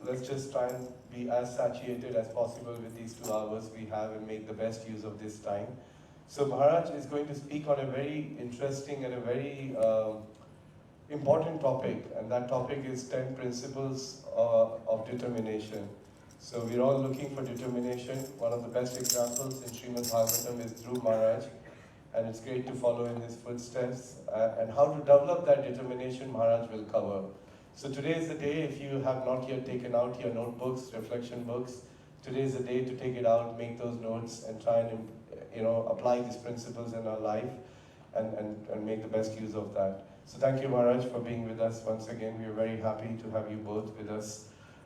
let's just try and be as satiated as possible with these 2 hours we have and make the best use of this time. So Maharaj is going to speak on a very interesting and a very important topic, and that topic is 10 principles of determination. So we're all looking for determination. One of the best examples in Srimad Bhagavatam is Dhruv Maharaj, and it's great to follow in his footsteps. And how to develop that determination, Maharaj will cover. So today is the day, if you have not yet taken out your notebooks, reflection books, today is the day to take it out, make those notes, and try and apply these principles in our life and make the best use of that. So thank you, Maharaj, for being with us once again. We are very happy to have you both with us.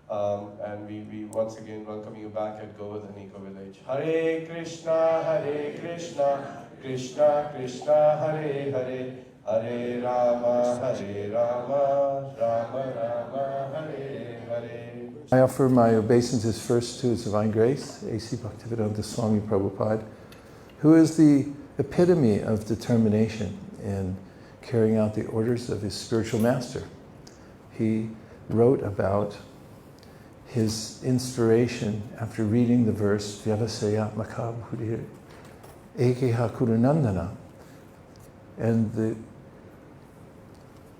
And we once again welcome you back at Govardhan Eco Village. Hare Krishna, Krishna Krishna, Hare Hare, Hare Rama, Rama Rama, Hare Hare. I offer my obeisances first to His Divine Grace, A.C. Bhaktivedanta Swami Prabhupāda, who is the epitome of determination in carrying out the orders of his spiritual master. He wrote about his inspiration after reading the verse Vyavasayatmaka Bhudir Ekeha Kurunandana. And the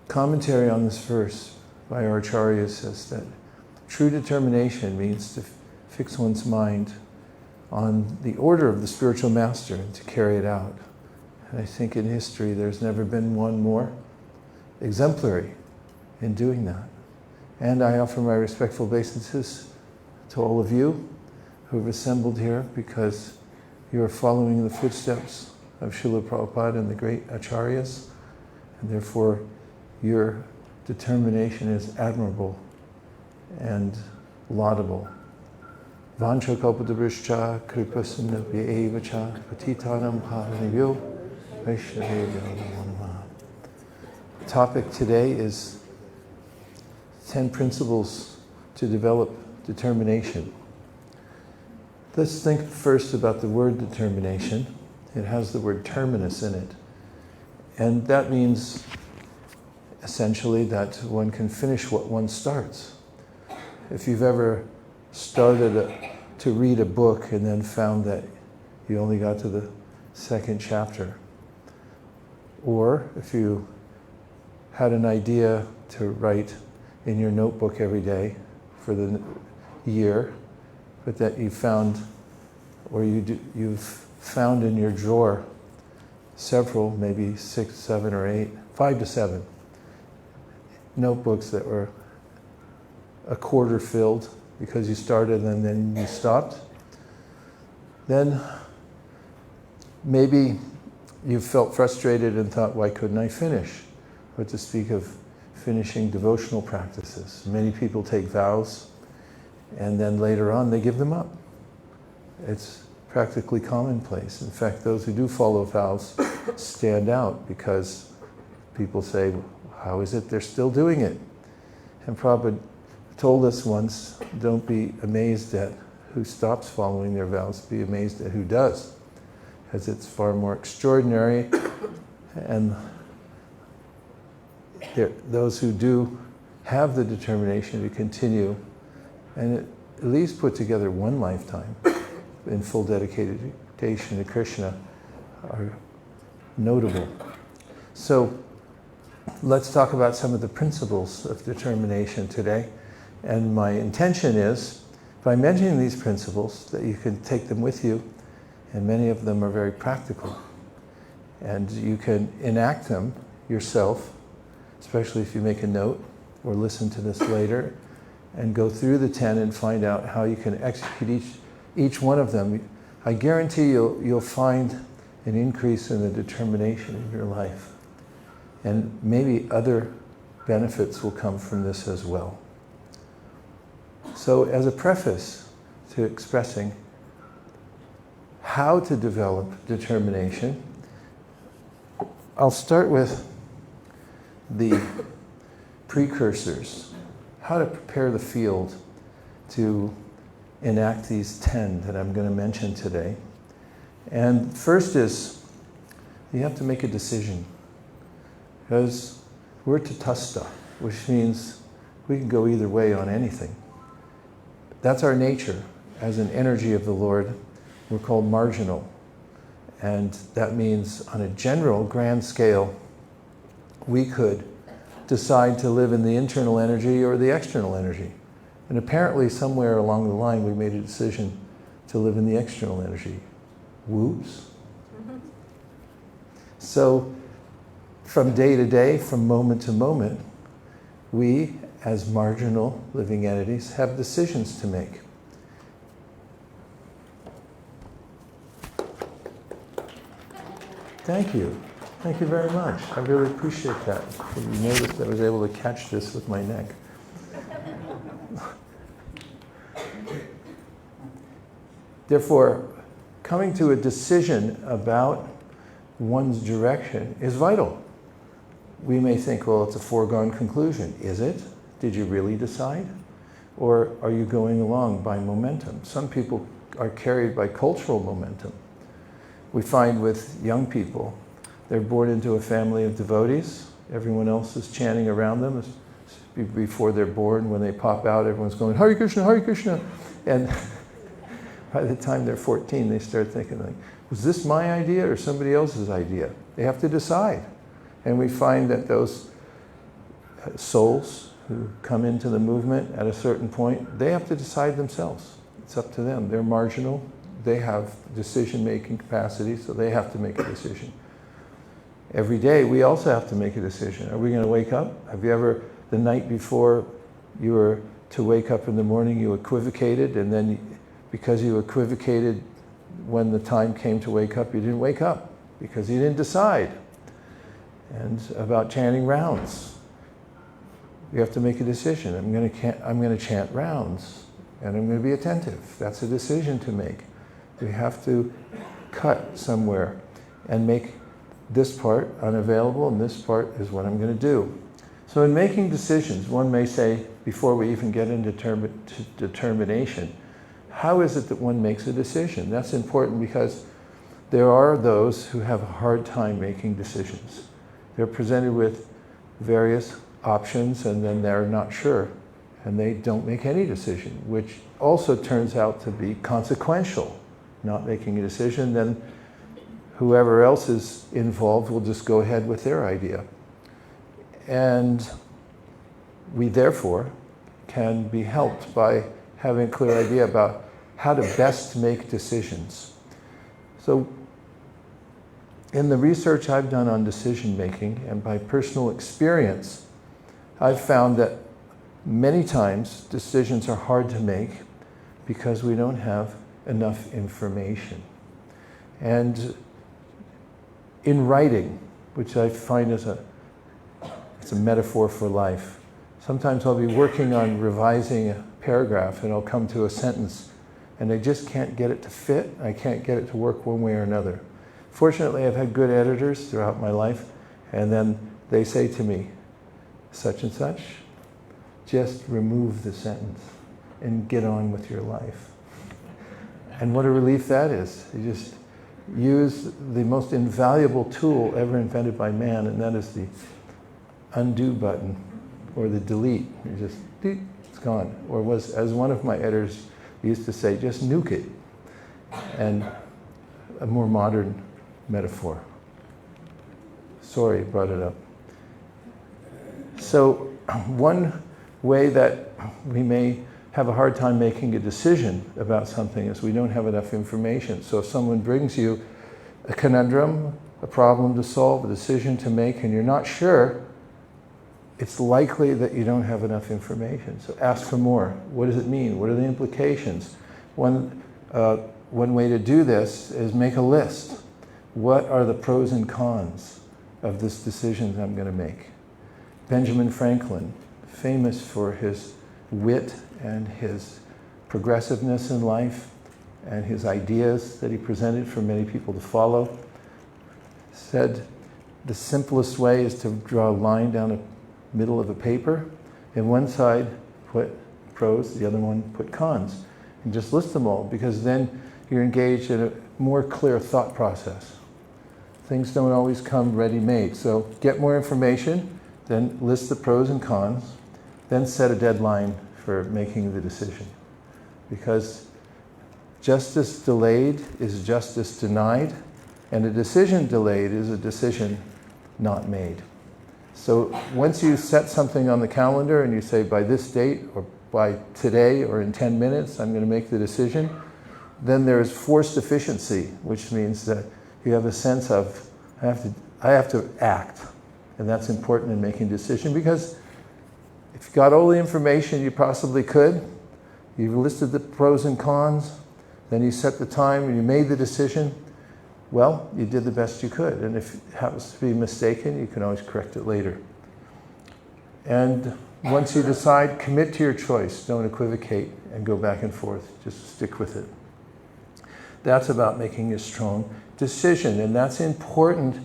commentary on this verse by our Acharya says that true determination means to fix one's mind on the order of the spiritual master and to carry it out. And I think in history there's never been one more exemplary in doing that. And I offer my respectful obeisances to all of you who have assembled here because you are following the footsteps of Srila Prabhupada and the great Acharyas, and therefore your determination is admirable and laudable. Vancha kalpadabhishcha kripasindabhya evacha patitanam pavanibhyo vaishnavebhyo namo namaha. The topic today is 10 principles to develop determination. Let's think first about the word determination. It has the word terminus in it. And that means essentially that one can finish what one starts. If you've ever started to read a book and then found that you only got to the 2nd chapter, or if you had an idea to write in your notebook every day for the year, but that you found, or you've found in your drawer several, maybe 6, 7, or 8, 5 to 7 notebooks that were a quarter filled because you started and then you stopped, then maybe you felt frustrated and thought, why couldn't I finish? Or to speak of finishing devotional practices. Many people take vows and then later on they give them up. It's practically commonplace. In fact, those who do follow vows stand out because people say, how is it they're still doing it? And Prabhupada told us once, don't be amazed at who stops following their vows, be amazed at who does, because it's far more extraordinary. And those who do have the determination to continue and at least put together one lifetime in full dedication to Krishna are notable. So let's talk about some of the principles of determination today. And my intention is, by mentioning these principles, that you can take them with you, and many of them are very practical. And you can enact them yourself, especially if you make a note or listen to this later, and go through the 10 and find out how you can execute each one of them. I guarantee you'll find an increase in the determination in your life. And maybe other benefits will come from this as well. So as a preface to expressing how to develop determination, I'll start with the precursors, how to prepare the field to enact these 10 that I'm going to mention today. And first is, you have to make a decision. Because we're tatastha, which means we can go either way on anything. That's our nature. As an energy of the Lord, we're called marginal. And that means on a general, grand scale, we could decide to live in the internal energy or the external energy. And apparently somewhere along the line we made a decision to live in the external energy. Whoops. So from day to day, from moment to moment, we as marginal living entities have decisions to make. Thank you. Thank you very much. I really appreciate that. You noticed I was able to catch this with my neck. Therefore, coming to a decision about one's direction is vital. We may think, well, it's a foregone conclusion. Is it? Did you really decide? Or are you going along by momentum? Some people are carried by cultural momentum. We find with young people, they're born into a family of devotees. Everyone else is chanting around them. Before they're born, when they pop out, everyone's going, Hare Krishna, Hare Krishna. And by the time they're 14, they start thinking, like, was this my idea or somebody else's idea? They have to decide. And we find that those souls who come into the movement at a certain point, they have to decide themselves. It's up to them. They're marginal. They have decision-making capacity, so they have to make a decision. Every day, we also have to make a decision. Are we going to wake up? Have you ever, the night before you were to wake up in the morning, you equivocated, and then because you equivocated when the time came to wake up, you didn't wake up because you didn't decide. And about chanting rounds. You have to make a decision. I'm going to chant rounds, and I'm going to be attentive. That's a decision to make. We have to cut somewhere and make this part unavailable, and this part is what I'm going to do. So in making decisions, one may say, before we even get into determination, how is it that one makes a decision? That's important because there are those who have a hard time making decisions. They're presented with various options and then they're not sure, and they don't make any decision, which also turns out to be consequential. Not making a decision, then whoever else is involved will just go ahead with their idea. And we therefore can be helped by having a clear idea about how to best make decisions. So in the research I've done on decision making and by personal experience, I've found that many times decisions are hard to make because we don't have enough information. And in writing, which I find is it's a metaphor for life. Sometimes I'll be working on revising a paragraph and I'll come to a sentence and I just can't get it to fit. I can't get it to work one way or another. Fortunately, I've had good editors throughout my life, and then they say to me, such and such, just remove the sentence and get on with your life. And what a relief that is. You just use the most invaluable tool ever invented by man, and that is the undo button or the delete. You just, it's gone. Or was, as one of my editors used to say, just nuke it. And a more modern metaphor. Sorry, I brought it up. So one way that we may have a hard time making a decision about something is we don't have enough information. So if someone brings you a conundrum, a problem to solve, a decision to make, and you're not sure, it's likely that you don't have enough information. So ask for more. What does it mean? What are the implications? One way to do this is make a list. What are the pros and cons of this decision I'm going to make? Benjamin Franklin, famous for his wit and his progressiveness in life and his ideas that he presented for many people to follow, said the simplest way is to draw a line down the middle of a paper, and one side put pros, the other one put cons, and just list them all, because then you're engaged in a more clear thought process. Things don't always come ready-made, so get more information, then list the pros and cons, then set a deadline for making the decision. because justice delayed is justice denied, and a decision delayed is a decision not made. So once you set something on the calendar and you say by this date or by today or in 10 minutes I'm going to make the decision, then there's forced efficiency, which means that you have a sense of I have to act. And that's important in making a decision, because if you got all the information you possibly could, you've listed the pros and cons, then you set the time and you made the decision, well, you did the best you could. And if it happens to be mistaken, you can always correct it later. And once you decide, commit to your choice. Don't equivocate and go back and forth. Just stick with it. That's about making a strong decision. And that's important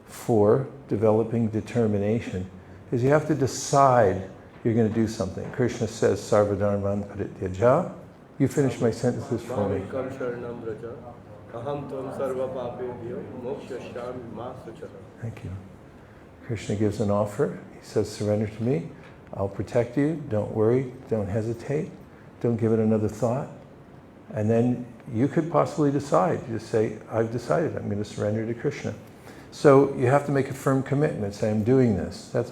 for developing determination, because you have to decide you're going to do something. Krishna says, Sarvadharman parityaja. You finish my sentences for me. Thank you. Krishna gives an offer. He says, surrender to me. I'll protect you. Don't worry. Don't hesitate. Don't give it another thought. And then you could possibly decide. You just say, I've decided I'm going to surrender to Krishna. So you have to make a firm commitment. Say, I'm doing this. That's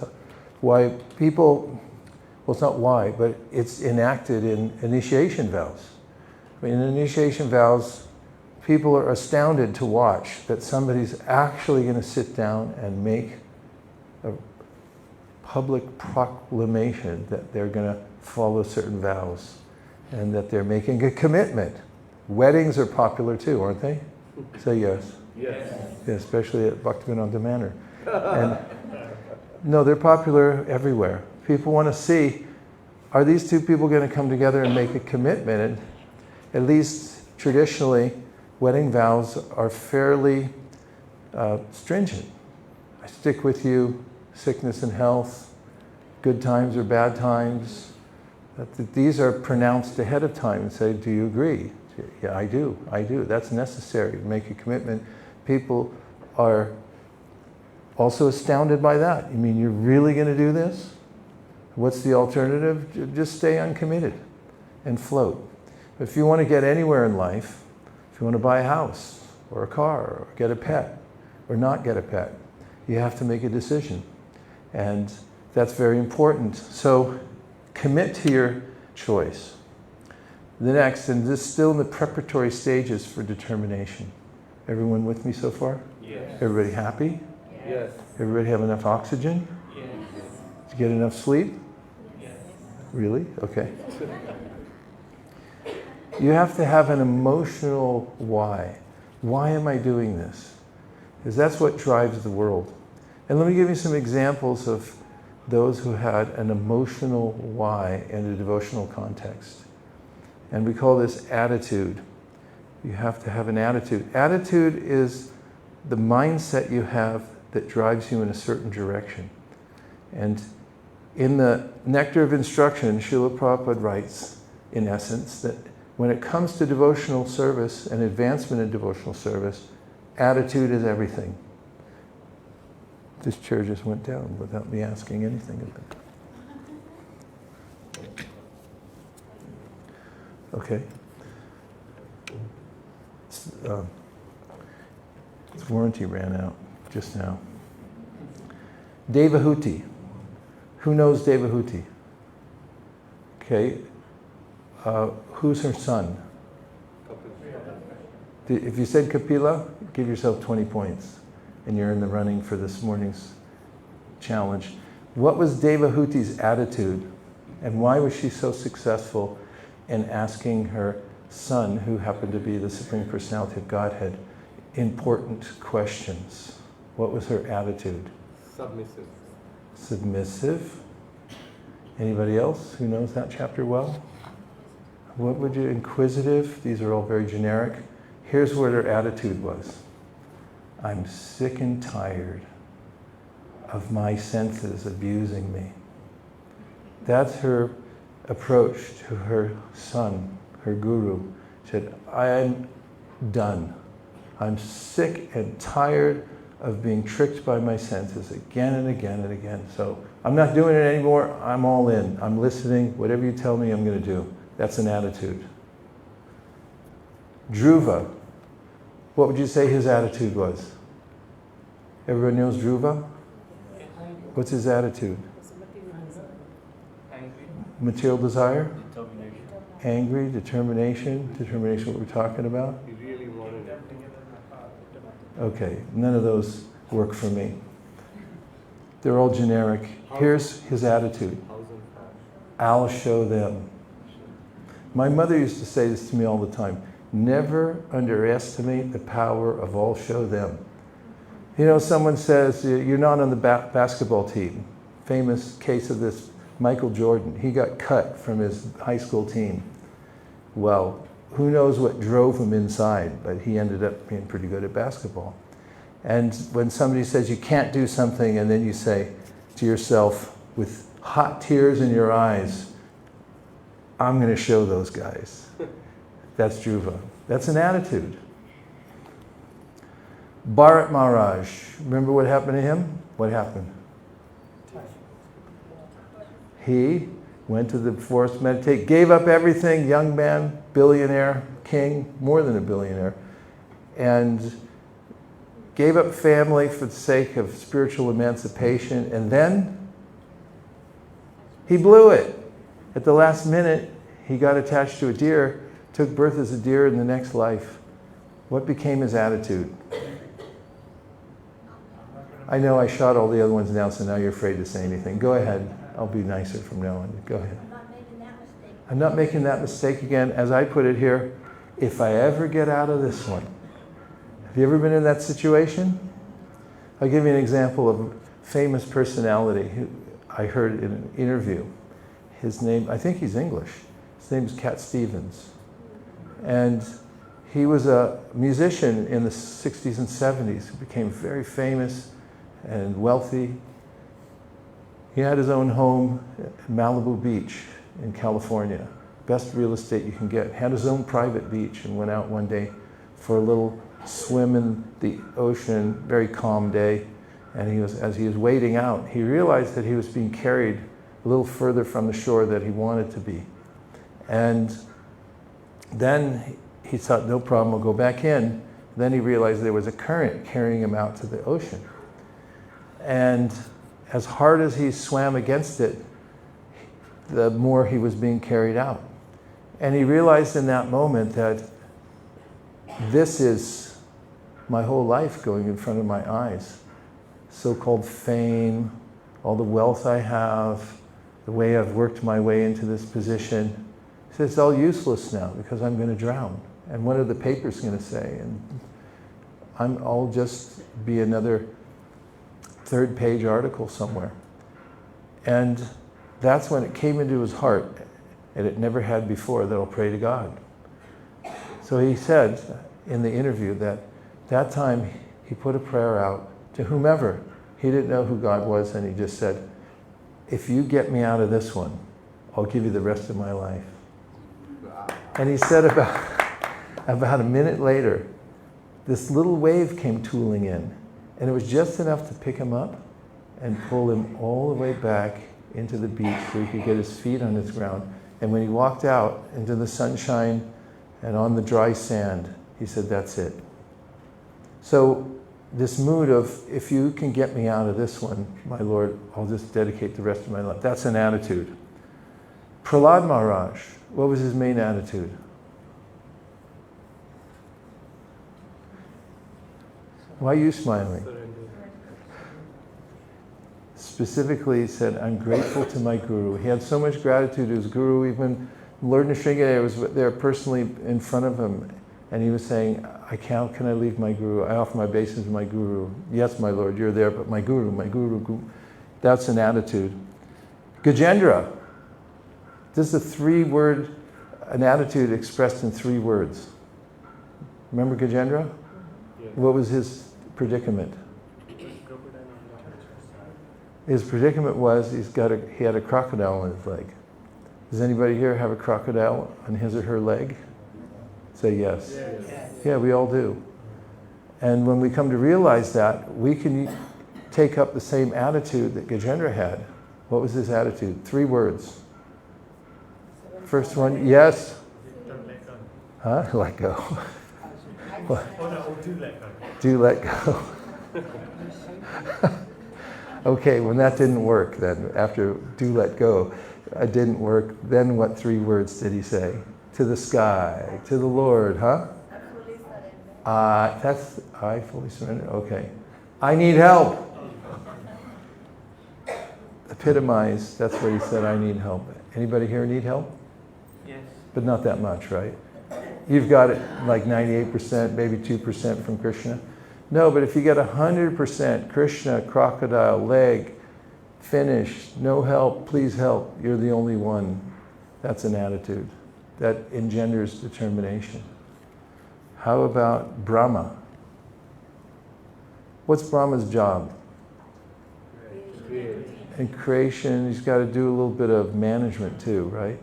why people, well, it's not why, but it's enacted in initiation vows. I mean, in initiation vows, people are astounded to watch that somebody's actually going to sit down and make a public proclamation that they're going to follow certain vows and that they're making a commitment. Weddings are popular too, aren't they? Say yes. Yes. Yeah, especially at Bhaktivinoda Manor. And no, they're popular everywhere. People want to see, are these two people going to come together and make a commitment? And at least traditionally, wedding vows are fairly stringent. I stick with you, sickness and health, good times or bad times. These are pronounced ahead of time and say, do you agree? Yeah, I do. That's necessary to make a commitment. People are also astounded by that. You mean you're really going to do this? What's the alternative? Just stay uncommitted and float. If you want to get anywhere in life, if you want to buy a house or a car or get a pet or not get a pet, you have to make a decision. And that's very important. So commit to your choice. The next, and this is still in the preparatory stages for determination. Everyone with me so far? Yes. Everybody happy? Yes. Everybody have enough oxygen? Yes. Did you get enough sleep? Yes. Really? Okay. You have to have an emotional why. Why am I doing this? Because that's what drives the world. And let me give you some examples of those who had an emotional why in a devotional context. And we call this attitude. You have to have an attitude. Attitude is the mindset you have that drives you in a certain direction. And in the Nectar of Instruction, Srila Prabhupada writes, in essence, that when it comes to devotional service and advancement in devotional service, attitude is everything. This chair just went down without me asking anything of it. Okay. Its warranty ran out just now. Devahuti. Who knows Devahuti? Okay. Who's her son? If you said Kapila, give yourself 20 points. And you're in the running for this morning's challenge. What was Devahuti's attitude? And why was she so successful in asking her son, who happened to be the Supreme Personality of Godhead, important questions? What was her attitude? Submissive. Submissive. Anybody else who knows that chapter well? What would you, inquisitive? These are all very generic. Here's what her attitude was. I'm sick and tired of my senses abusing me. That's her approach to her son, her guru. She said, I'm done. I'm sick and tired of being tricked by my senses again and again and again. So I'm not doing it anymore. I'm all in. I'm listening. Whatever you tell me, I'm going to do. That's an attitude. Dhruva. What would you say his attitude was? Everyone knows Dhruva? What's his attitude? Material desire? Angry, determination. Determination, what we're talking about? He really wanted it. Okay, none of those work for me. They're all generic. Here's his attitude. I'll show them. My mother used to say this to me all the time. Never underestimate the power of "I'll show them." You know, someone says, you're not on the basketball team. Famous case of this, Michael Jordan. He got cut from his high school team. Well, who knows what drove him inside, but he ended up being pretty good at basketball. And when somebody says you can't do something, and then you say to yourself with hot tears in your eyes, I'm going to show those guys. That's Dhruva. That's an attitude. Bharat Maharaj, remember what happened to him? What happened? He went to the forest, meditate, gave up everything, young man, billionaire, king, more than a billionaire, and gave up family for the sake of spiritual emancipation, and then he blew it. At the last minute, he got attached to a deer, took birth as a deer in the next life. What became his attitude? I know I shot all the other ones down, so now you're afraid to say anything. Go ahead. I'll be nicer from now on. Go ahead. I'm not making that mistake. I'm not making that mistake again. As I put it here, if I ever get out of this one. Have you ever been in that situation? I'll give you an example of a famous personality who I heard in an interview. His name, I think he's English. His name is Cat Stevens. And he was a musician in the 60s and 70s who became very famous and wealthy. He had his own home at Malibu Beach in California. Best real estate you can get. Had his own private beach and went out one day for a little swim in the ocean, very calm day. And as he was wading out, he realized that he was being carried a little further from the shore that he wanted to be. And then he thought, no problem, I'll go back in. Then he realized there was a current carrying him out to the ocean. And as hard as he swam against it, the more he was being carried out. And he realized in that moment that this is my whole life going in front of my eyes. So-called fame, all the wealth I have, the way I've worked my way into this position. He says, it's all useless now because I'm going to drown. And what are the papers going to say? And I'll just be another third-page article somewhere. And that's when it came into his heart, and it never had before, that I'll pray to God. So he said in the interview that time he put a prayer out to whomever. He didn't know who God was, and he just said, if you get me out of this one, I'll give you the rest of my life. And he said about a minute later, this little wave came tooling in, and it was just enough to pick him up and pull him all the way back into the beach so he could get his feet on the ground. And when he walked out into the sunshine and on the dry sand, he said, that's it. So this mood of, if you can get me out of this one, my Lord, I'll just dedicate the rest of my life. That's an attitude. Prahlad Maharaj, what was his main attitude? Why are you smiling? Specifically, he said, I'm grateful to my guru. He had so much gratitude to his guru. Even Lord Nrsimha was there personally in front of him, and he was saying, how can I leave my guru? I offer my obeisance to my guru. Yes, my Lord, you're there, but my guru. That's an attitude. Gajendra. This is an attitude expressed in 3 words. Remember Gajendra? Yeah. What was his predicament? His predicament was he had a crocodile on his leg. Does anybody here have a crocodile on his or her leg? Say yes. Yes. Yeah, we all do. And when we come to realize that, we can take up the same attitude that Gajendra had. What was his attitude? 3 words. First one, yes. Huh? Let go. What? Oh no, do let go. Do let go. Okay, when that didn't work, then after do let go, it didn't work, then what 3 words did he say? To the sky, to the Lord, huh? That's, I fully surrender, okay. I need help. Epitomize, that's what he said, I need help. Anybody here need help? Yes. But not that much, right? You've got it like 98%, maybe 2% from Kṛṣṇa. No, but if you get 100%, Kṛṣṇa, crocodile, leg, finished, no help, please help, you're the only one. That's an attitude that engenders determination. How about Brahma? What's Brahma's job? In creation, he's got to do a little bit of management too, right?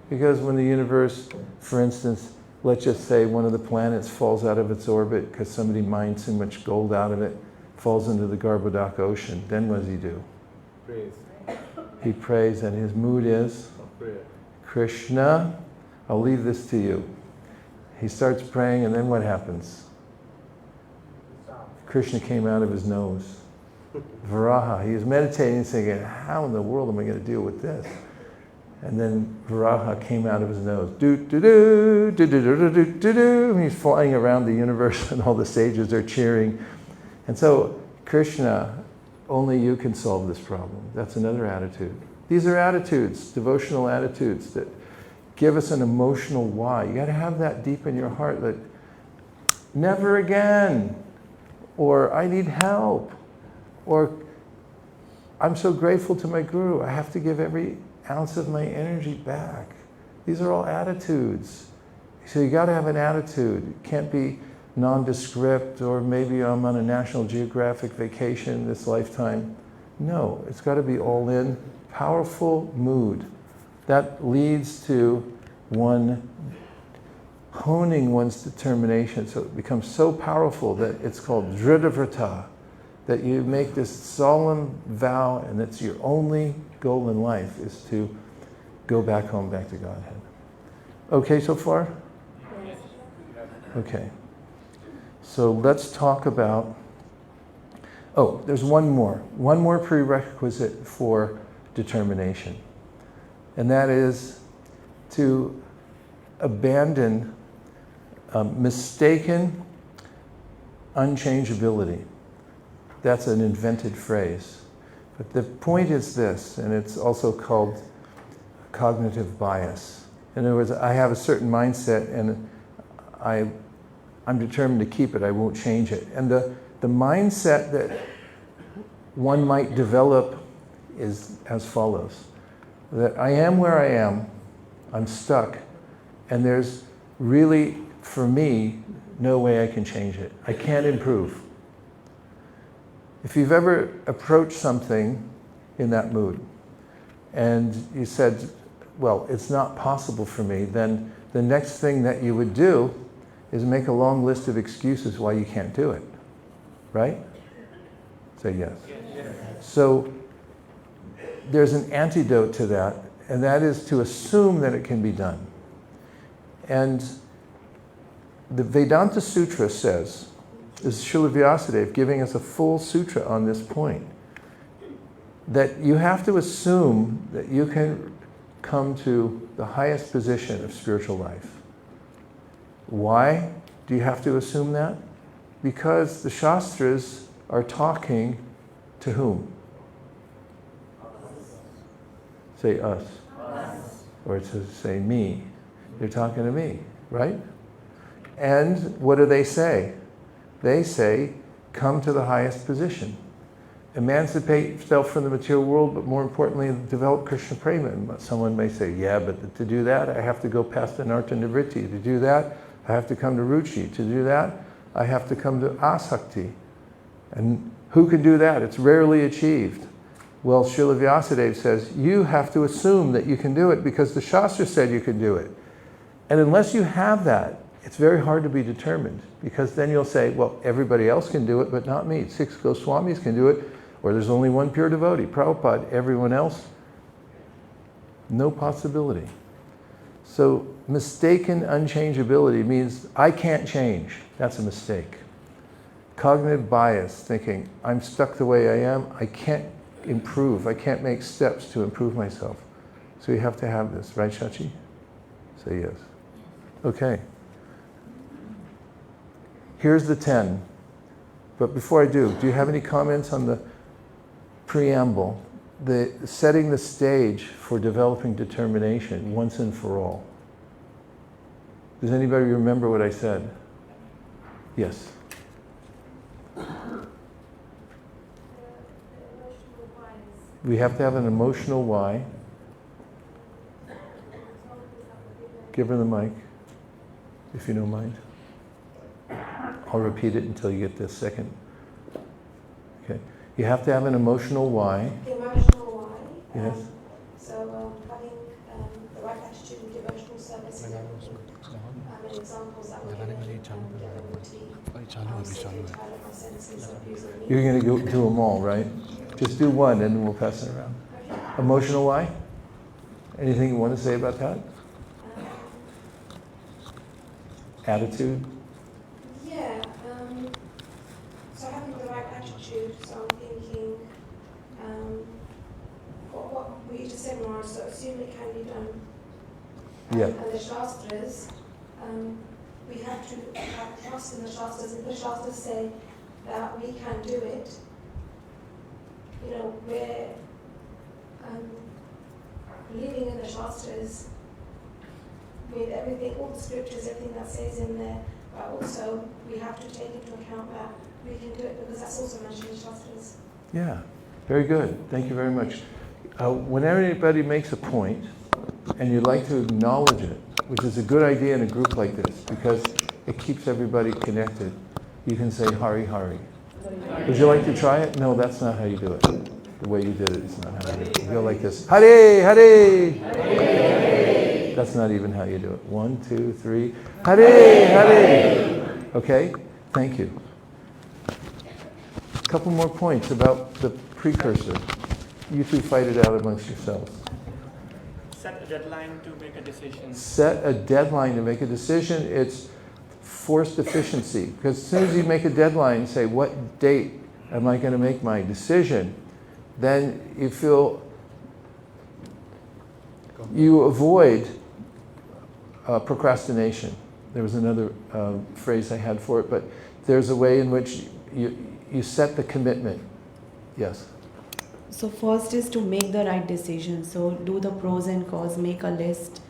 Because when the universe, for instance, let's just say one of the planets falls out of its orbit because somebody mined too much gold out of it, falls into the Garbhodaka ocean, then what does he do? Praise. He prays, and his mood is, Kṛṣṇa, I'll leave this to you. He starts praying, and then what happens? Kṛṣṇa came out of his nose. Varaha, he was meditating and thinking, how in the world am I going to deal with this? And then Varaha came out of his nose. Do-do-do, do-do-do-do-do-do. He's flying around the universe and all the sages are cheering. And so, Kṛṣṇa, only you can solve this problem. That's another attitude. These are attitudes, devotional attitudes that give us an emotional why. You got to have that deep in your heart that never again, or I need help, or I'm so grateful to my guru, I have to give every ounce of my energy back. These are all attitudes. So you got to have an attitude. It can't be nondescript, or maybe I'm on a National Geographic vacation this lifetime. No, it's got to be all in, powerful mood. That leads to one honing one's determination, so it becomes so powerful that it's called Dhridavrata, that you make this solemn vow, and that's your only goal in life, is to go back home, back to Godhead. Okay so far? Yes. Okay. So let's talk about, oh, there's one more prerequisite for determination. And that is to abandon mistaken unchangeability. That's an invented phrase. But the point is this, and it's also called cognitive bias. In other words, I have a certain mindset and I'm determined to keep it, I won't change it. And the mindset that one might develop is as follows. That I am where I am, I'm stuck, and there's really, for me, no way I can change it. I can't improve. If you've ever approached something in that mood, and you said, well, it's not possible for me, then the next thing that you would do is make a long list of excuses why you can't do it. Right? Say yes. So there's an antidote to that, and that is to assume that it can be done. And the Vedanta Sutra says, this is Srila Vyasadeva giving us a full sutra on this point, that you have to assume that you can come to the highest position of spiritual life. Why do you have to assume that? Because the Shastras are talking to whom? Say us. Or to say me. They're talking to me, right? And what do they say? They say, come to the highest position. Emancipate yourself from the material world, but more importantly, develop Krishna prema. And someone may say, yeah, but to do that, I have to go past anartha nivritti. To do that, I have to come to ruchi. To do that, I have to come to asakti. And who can do that? It's rarely achieved. Well, Srila Vyasadeva says, you have to assume that you can do it because the Shastra said you can do it. And unless you have that, it's very hard to be determined, because then you'll say, well, everybody else can do it, but not me. 6 Goswamis can do it, or there's only one pure devotee, Prabhupada, everyone else, no possibility. So mistaken unchangeability means I can't change. That's a mistake. Cognitive bias, thinking I'm stuck the way I am, I can't improve, I can't make steps to improve myself. So you have to have this, right, Shachi? Say yes. Okay. Here's the 10. But before I do you have any comments on the preamble, the setting the stage for developing determination once and for all? Does anybody remember what I said? Yes. We have to have an emotional why. Give her the mic, if you don't mind. I'll repeat it until you get this second. Okay. You have to have an emotional why. Emotional why. Yes. So having the right attitude in devotional service and examples that were given, You're going to go do them all, right? Just do one and then we'll pass it around. Okay. Emotional why? Anything you want to say about that? Attitude? Yeah. So having the right attitude, so I'm thinking, what we just said, Mara, so assume it can be done. Yeah. And the Shastras, we have to have trust in the Shastras. If the Shastras say that we can do it, you know, we're believing in the Shastras with everything, all the scriptures, everything that says in there, but also we have to take into account that we can do it because that's also mentioned in the Shastras. Yeah. Very good. Thank you very much. Whenever anybody makes a point and you'd like to acknowledge it, which is a good idea in a group like this because it keeps everybody connected, you can say Hari Hari. Would you like to try it? No, that's not how you do it. The way you did it is not how you do it. You go like this. Hare, Hare. Hare. That's not even how you do it. 1, 2, 3. Hare, Hare. Okay? Thank you. A couple more points about the precursor. You two fight it out amongst yourselves. Set a deadline to make a decision. Set a deadline to make a decision. It's forced efficiency. Because as soon as you make a deadline and say, what date am I going to make my decision? Then you feel, you avoid procrastination. There was another phrase I had for it, but there's a way in which you set the commitment. Yes? So first is to make the right decision. So do the pros and cons, make a list,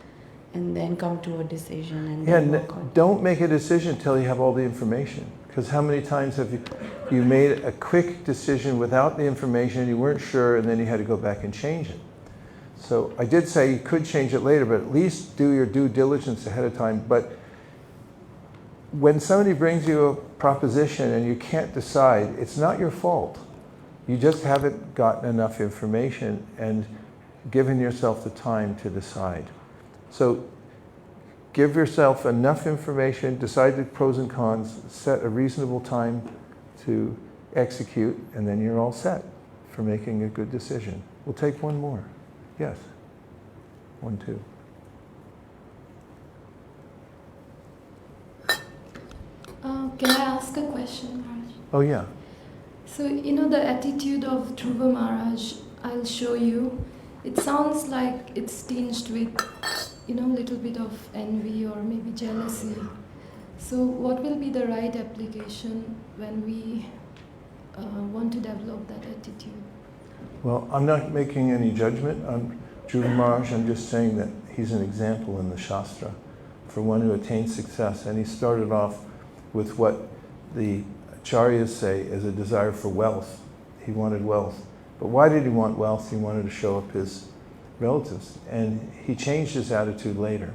and then come to a decision and then work on it. Don't make a decision until you have all the information. Because how many times have you made a quick decision without the information, you weren't sure, and then you had to go back and change it. So I did say you could change it later, but at least do your due diligence ahead of time. But when somebody brings you a proposition and you can't decide, it's not your fault. You just haven't gotten enough information and given yourself the time to decide. So give yourself enough information, decide the pros and cons, set a reasonable time to execute, and then you're all set for making a good decision. We'll take one more. Yes? 1, 2. Can I ask a question, Maharaj? Oh yeah. So, the attitude of Dhruva Maharaj, I'll show you. It sounds like it's tinged with, a little bit of envy or maybe jealousy. So what will be the right application when we want to develop that attitude? Well, I'm not making any judgment on Dhruva Maharaj. I'm just saying that he's an example in the Shastra for one who attained success. And he started off with what the Acharyas say is a desire for wealth. He wanted wealth. But why did he want wealth? He wanted to show up his relatives. And he changed his attitude later.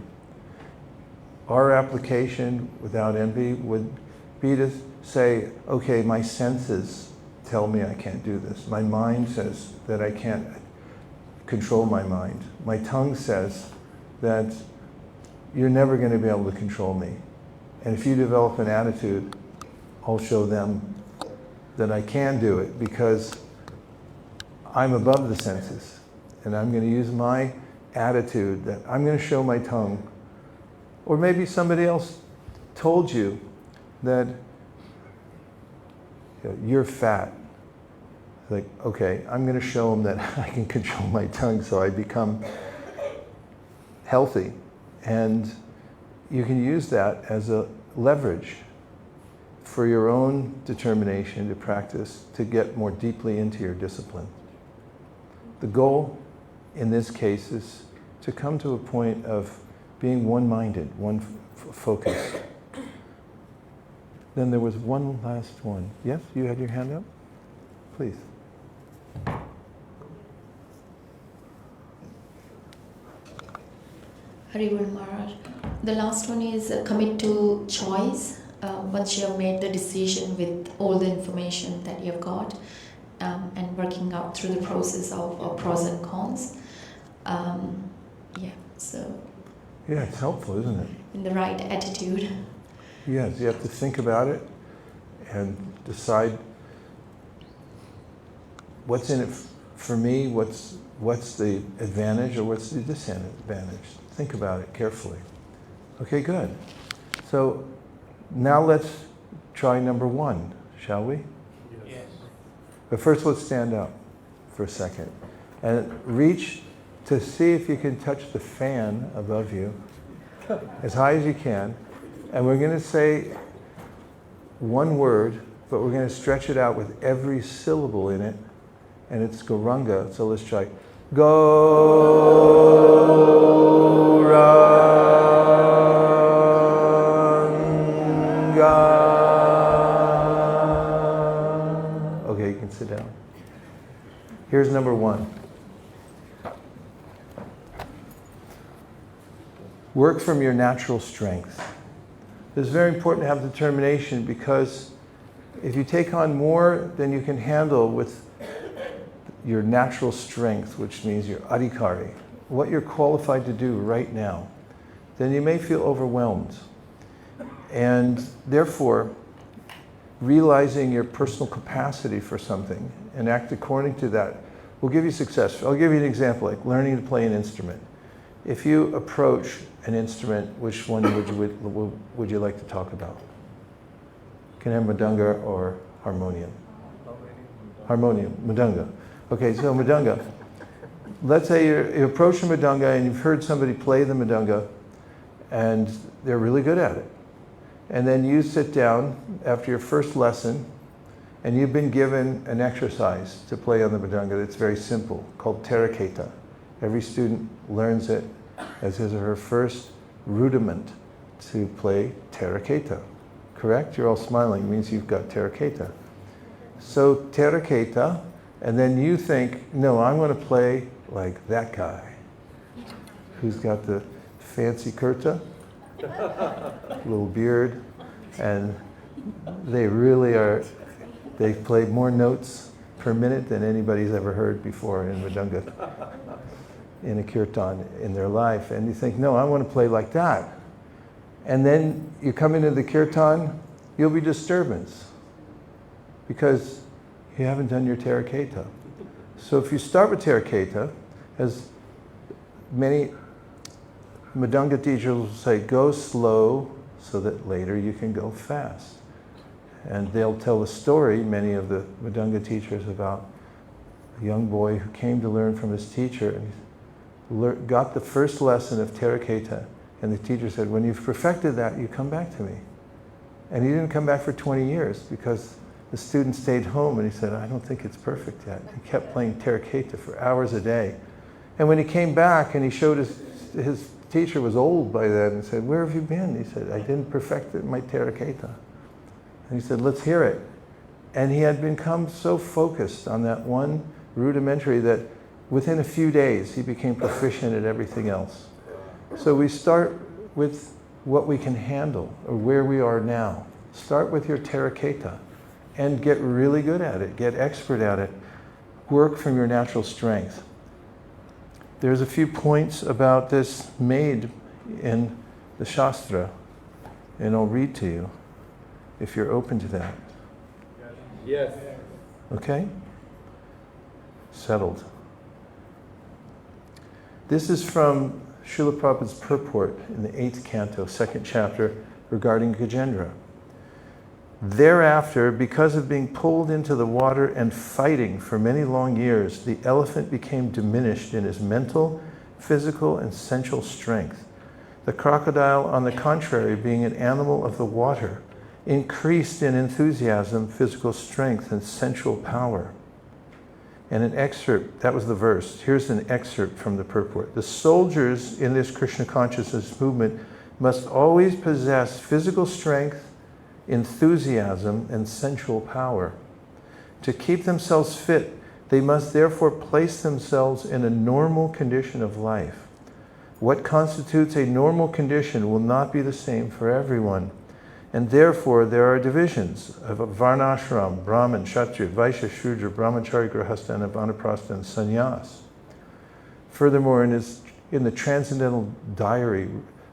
Our application without envy would be to say, okay, my senses tell me I can't do this. My mind says that I can't control my mind. My tongue says that you're never going to be able to control me. And if you develop an attitude, I'll show them that I can do it because I'm above the senses. And I'm going to use my attitude that I'm going to show my tongue Or maybe somebody else told you that you're fat. Like, okay, I'm going to show them that I can control my tongue so I become healthy. And you can use that as a leverage for your own determination to practice, to get more deeply into your discipline. The goal in this case is to come to a point of being one-minded, focused. Then there was one last one. Yes, you had your hand up? Please. Haribol Maharaj. The last one is commit to choice. Once you have made the decision with all the information that you've got, and working out through the process of pros and cons. Yeah, it's helpful, isn't it? In the right attitude. Yes, you have to think about it and decide what's in it for me, what's the advantage or what's the disadvantage. Think about it carefully. Okay, good. So now let's try number 1, shall we? Yes. But first let's stand up for a second and reach to see if you can touch the fan above you as high as you can. And we're going to say one word, but we're going to stretch it out with every syllable in it. And it's Gauranga, so let's try. Gauranga. Okay, you can sit down. Here's number 1. Work from your natural strength. It's very important to have determination, because if you take on more than you can handle with your natural strength, which means your adhikari, what you're qualified to do right now, then you may feel overwhelmed. And therefore, realizing your personal capacity for something and act according to that will give you success. I'll give you an example, like learning to play an instrument. If you approach an instrument, which one would you like to talk about? Can I have mridanga or harmonium? Harmonium, mridanga. Okay, so mridanga. Let's say you approach the mridanga and you've heard somebody play the mridanga and they're really good at it. And then you sit down after your first lesson and you've been given an exercise to play on the mridanga that's very simple, called teraketa. Every student learns it as his or her first rudiment to play teraketa. Correct? You're all smiling. It means you've got teraketa. So teraketa, and then you think, no, I'm going to play like that guy who's got the fancy kurta, little beard, and they really are, they've played more notes per minute than anybody's ever heard before in mridanga, in a kirtan in their life. And you think, no, I want to play like that. And then you come into the kirtan, you'll be disturbance because you haven't done your teraketa. So if you start with teraketa, as many mridanga teachers will say, go slow so that later you can go fast. And they'll tell a story, many of the mridanga teachers, about a young boy who came to learn from his teacher and got the first lesson of teraketa, and the teacher said, when you've perfected that, you come back to me. And he didn't come back for 20 years because the student stayed home and he said, I don't think it's perfect yet. He kept playing teraketa for hours a day. And when he came back and he showed his teacher was old by then and said, where have you been? He said, I didn't perfect my teraketa. And he said, let's hear it. And he had become so focused on that one rudimentary that within a few days he became proficient at everything else. So we start with what we can handle, or where we are now. Start with your teraketa and get really good at it, get expert at it. Work from your natural strength. There's a few points about this made in the Shastra, and I'll read to you if you're open to that. Yes. Okay? Settled. This is from Srila Prabhupada's purport in the 8th canto, 2nd chapter, regarding Gajendra. Thereafter, because of being pulled into the water and fighting for many long years, the elephant became diminished in his mental, physical, and sensual strength. The crocodile, on the contrary, being an animal of the water, increased in enthusiasm, physical strength, and sensual power. And an excerpt, that was the verse. Here's an excerpt from the purport. The soldiers in this Krishna consciousness movement must always possess physical strength, enthusiasm, and sensual power. To keep themselves fit, they must therefore place themselves in a normal condition of life. What constitutes a normal condition will not be the same for everyone. And therefore, there are divisions of Varnashram, Brahman, Kshatriya, Vaishya, Shudra, Brahmachari, Grihastha, and Vanaprastha, and Sannyas. Furthermore, in the Transcendental Diary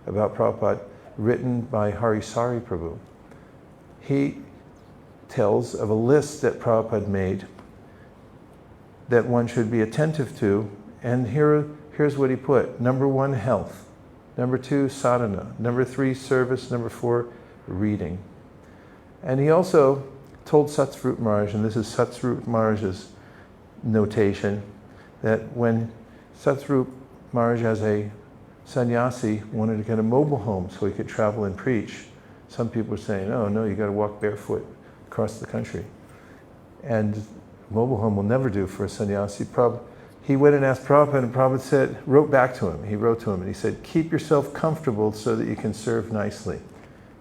about Prabhupada, written by Harisari Prabhu, he tells of a list that Prabhupada made that one should be attentive to, and here's what he put. Number 1, health. Number 2, sadhana. Number 3, service. Number 4, reading. And he also told Satsvarup Maharaj, and this is Satsvarup Maharaj's notation, that when Satsvarup Maharaj as a sannyasi wanted to get a mobile home so he could travel and preach, some people were saying, oh no, you got to walk barefoot across the country. And mobile home will never do for a sannyasi. He went and asked Prabhupada, and Prabhupada wrote back to him. He wrote to him and he said, keep yourself comfortable so that you can serve nicely.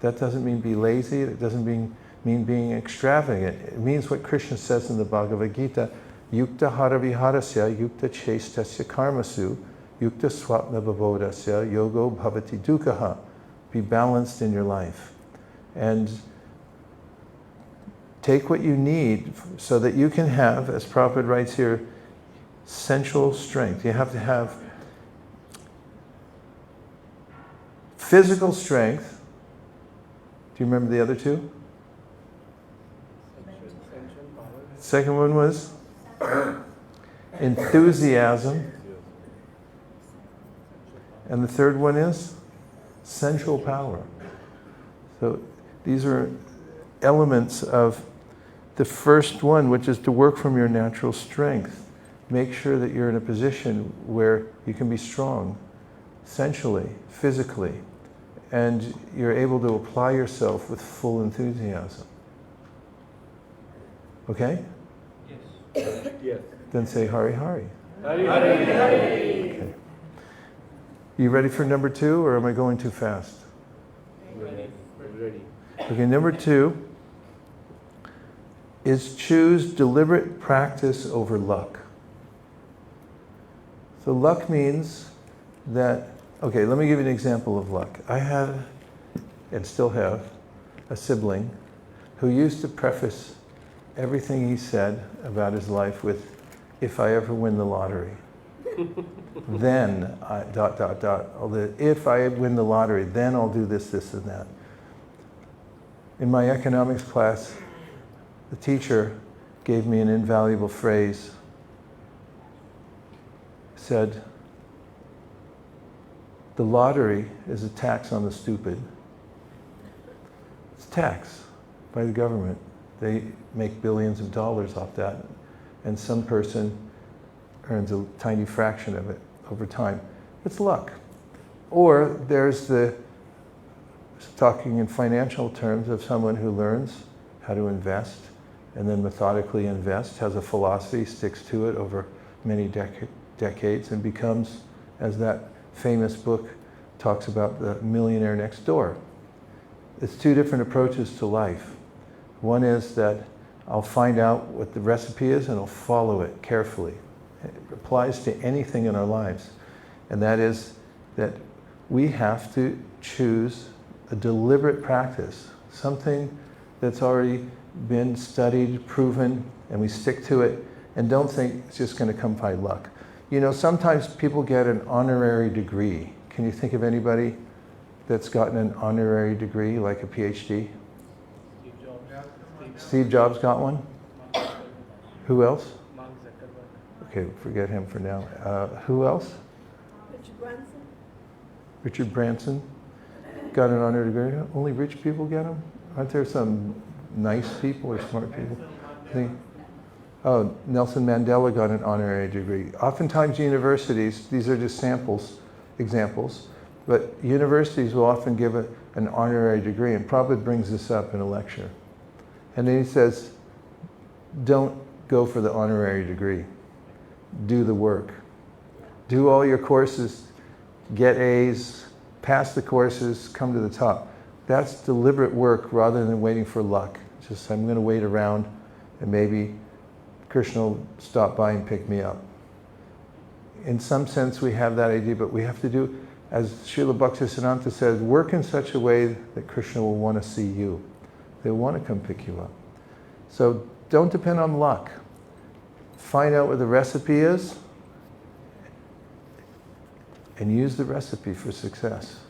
That doesn't mean be lazy. It doesn't mean being extravagant. It means what Krishna says in the Bhagavad Gita, yukta haraviharasya, yukta chestasya karmasu, yukta swapna babodasya, yogo bhavati dukkha. Be balanced in your life. And take what you need so that you can have, as Prabhupada writes here, sensual strength. You have to have physical strength. Do you remember the other two? Second one was enthusiasm. And the third one is sensual power. So these are elements of the first one, which is to work from your natural strength. Make sure that you're in a position where you can be strong, sensually, physically, and you're able to apply yourself with full enthusiasm. Okay? Yes. Yes. Then say Hari Hari. Hari Hari. Okay. You ready for number 2, or am I going too fast? Ready. Ready. Okay, number 2 is choose deliberate practice over luck. So luck means that, okay, let me give you an example of luck. I had, and still have, a sibling who used to preface everything he said about his life with, if I ever win the lottery, then I, ... If I win the lottery, then I'll do this, this, and that. In my economics class, the teacher gave me an invaluable phrase. Said, the lottery is a tax on the stupid. It's a tax by the government. They make billions of dollars off that, and some person earns a tiny fraction of it over time. It's luck. Or there's the, talking in financial terms, of someone who learns how to invest and then methodically invests, has a philosophy, sticks to it over many decades, and becomes, as that famous book talks about, the millionaire next door. It's 2 different approaches to life. One is that I'll find out what the recipe is and I'll follow it carefully. It applies to anything in our lives. And that is that we have to choose a deliberate practice, something that's already been studied, proven, and we stick to it, and don't think it's just going to come by luck. You know, sometimes people get an honorary degree. Can you think of anybody that's gotten an honorary degree, like a PhD? Steve Jobs got one? Who else? Okay, forget him for now. Who else? Richard Branson got an honorary degree. Only rich people get them? Aren't there some nice people or smart people? Oh, Nelson Mandela got an honorary degree. Oftentimes universities, these are just examples, but universities will often give an honorary degree, and Prabhupada brings this up in a lecture. And then he says, don't go for the honorary degree. Do the work. Do all your courses, get A's, pass the courses, come to the top. That's deliberate work rather than waiting for luck. Just, I'm going to wait around and maybe Krishna will stop by and pick me up. In some sense we have that idea, but we have to do, as Srila Bhaktisiddhanta says, work in such a way that Krishna will want to see you. They'll want to come pick you up. So don't depend on luck. Find out what the recipe is and use the recipe for success.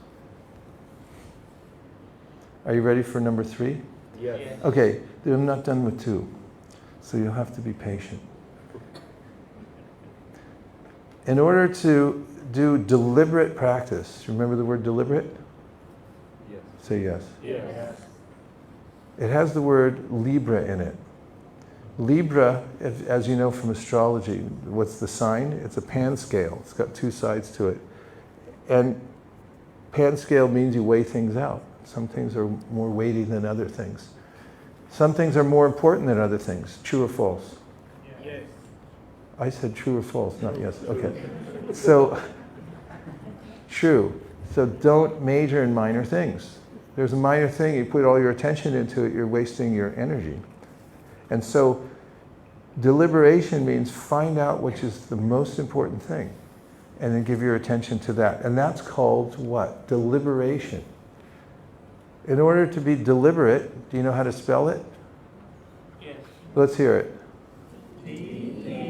Are you ready for number 3? Yes. Okay, I'm not done with 2, so you'll have to be patient. In order to do deliberate practice, remember the word deliberate? Yes. Say yes. Yes. It has the word Libra in it. Libra, as you know from astrology, what's the sign? It's a pan scale. It's got 2 sides to it. And pan scale means you weigh things out. Some things are more weighty than other things. Some things are more important than other things. True or false? Yes. I said true or false, not yes. Okay. So, true. So don't major in minor things. There's a minor thing, you put all your attention into it, you're wasting your energy. And so deliberation means find out which is the most important thing and then give your attention to that. And that's called what? Deliberation. In order to be deliberate, do you know how to spell it? Yes. Let's hear it. D-E-L-I-B-E-R-A-T-E.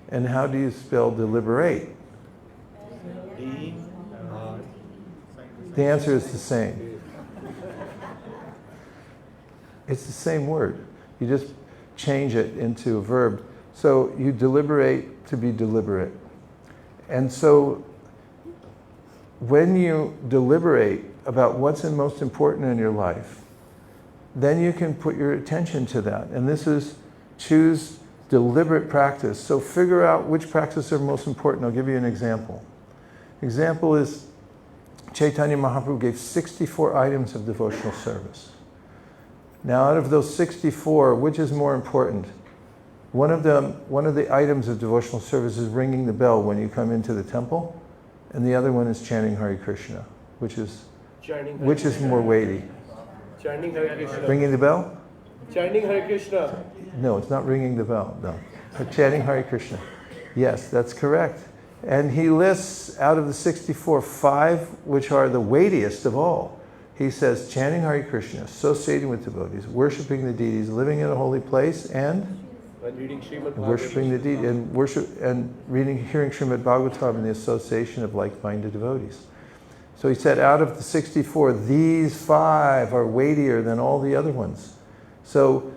And how do you spell deliberate? D-R. The answer is the same. It's the same word. You just change it into a verb. So you deliberate to be deliberate. And so when you deliberate about what's most important in your life, then you can put your attention to that. And this is choose deliberate practice. So figure out which practices are most important. I'll give you an example. Example is Chaitanya Mahaprabhu gave 64 items of devotional service. Now out of those 64, which is more important? One of the items of devotional service is ringing the bell when you come into the temple, and the other one is chanting Hare Krishna, which is more weighty. Chanting Hare Krishna. Ringing the bell? Chanting Hare Krishna. No, it's not ringing the bell, no. Chanting Hare Krishna. Yes, that's correct. And he lists out of the 64, 5 which are the weightiest of all. He says chanting Hare Krishna, associating with devotees, worshipping the deities, living in a holy place, and reading Srimad worshipping the deity, and hearing Srimad Bhagavatam in the association of like-minded devotees. So he said out of the 64, these 5 are weightier than all the other ones. So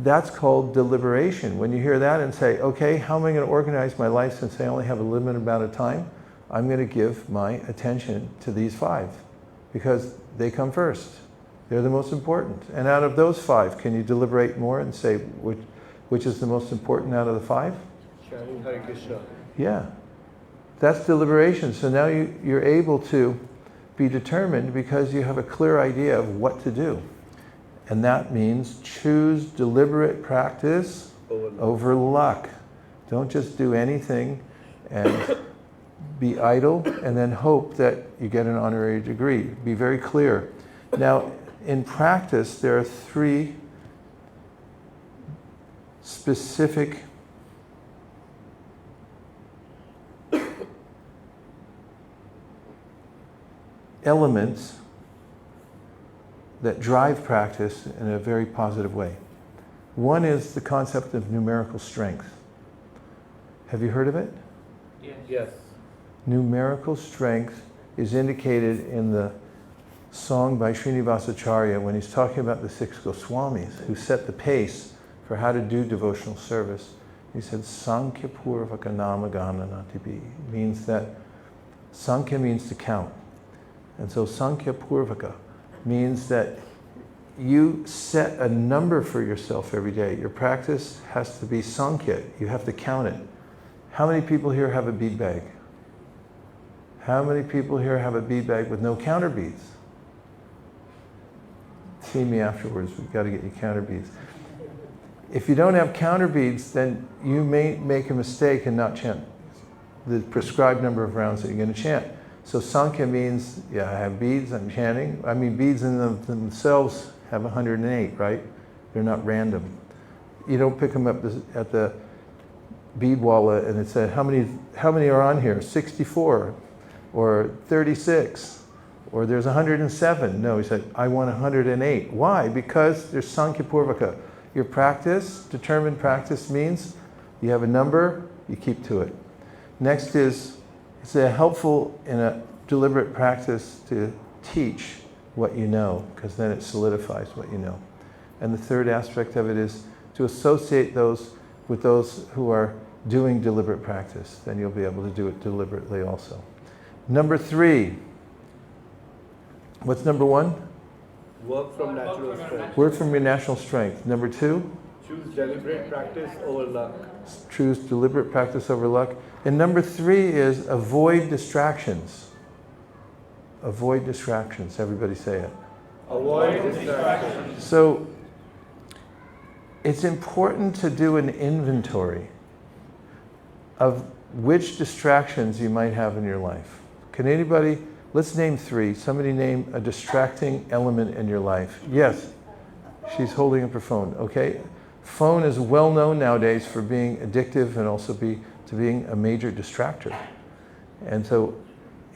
that's called deliberation. When you hear that and say, okay, how am I going to organize my life since I only have a limited amount of time? I'm going to give my attention to these 5 because they come first. They're the most important. And out of those 5, can you deliberate more and say which is the most important out of the 5? Chanting Hare Krishna. Yeah. That's deliberation. So now you're able to be determined because you have a clear idea of what to do. And that means choose deliberate practice over luck. Don't just do anything and be idle and then hope that you get an honorary degree. Be very clear. Now, in practice, there are 3 specific elements that drive practice in a very positive way. One is the concept of numerical strength. Have you heard of it? Yes. Numerical strength is indicated in the song by Srinivasacharya when he's talking about the 6 Goswamis who set the pace for how to do devotional service He said, Sankhya Purvaka Namagana Natibi. Means that, Sankhya means to count. And so Sankhya Purvaka means that you set a number for yourself every day. Your practice has to be Sankhya. You have to count it. How many people here have a bead bag? How many people here have a bead bag with no counter beads? See me afterwards, we've got to get you counter beads. If you don't have counter beads, then you may make a mistake and not chant the prescribed number of rounds that you're going to chant. So Sankhya means, yeah, I have beads, I'm chanting. I mean, beads in themselves have 108, right? They're not random. You don't pick them up at the bead wallet and it said, how many are on here? 64 or 36 or there's 107. No, he said, I want 108. Why? Because there's Sankhya Purvaka. Your practice, determined practice, means you have a number, you keep to it. Next is, it's helpful in a deliberate practice to teach what you know, because then it solidifies what you know. And the third aspect of it is to associate those with those who are doing deliberate practice. Then you'll be able to do it deliberately also. Number 3. What's number 1? Work from natural strength. Work from your natural strength. Number 2? Choose deliberate practice over luck. Choose deliberate practice over luck. And number 3 is avoid distractions. Avoid distractions. Everybody say it. Avoid distractions. So it's important to do an inventory of which distractions you might have in your life. Can anybody, let's name 3. Somebody name a distracting element in your life. Yes, she's holding up her phone. Okay, phone is well known nowadays for being addictive and also to being a major distractor. And so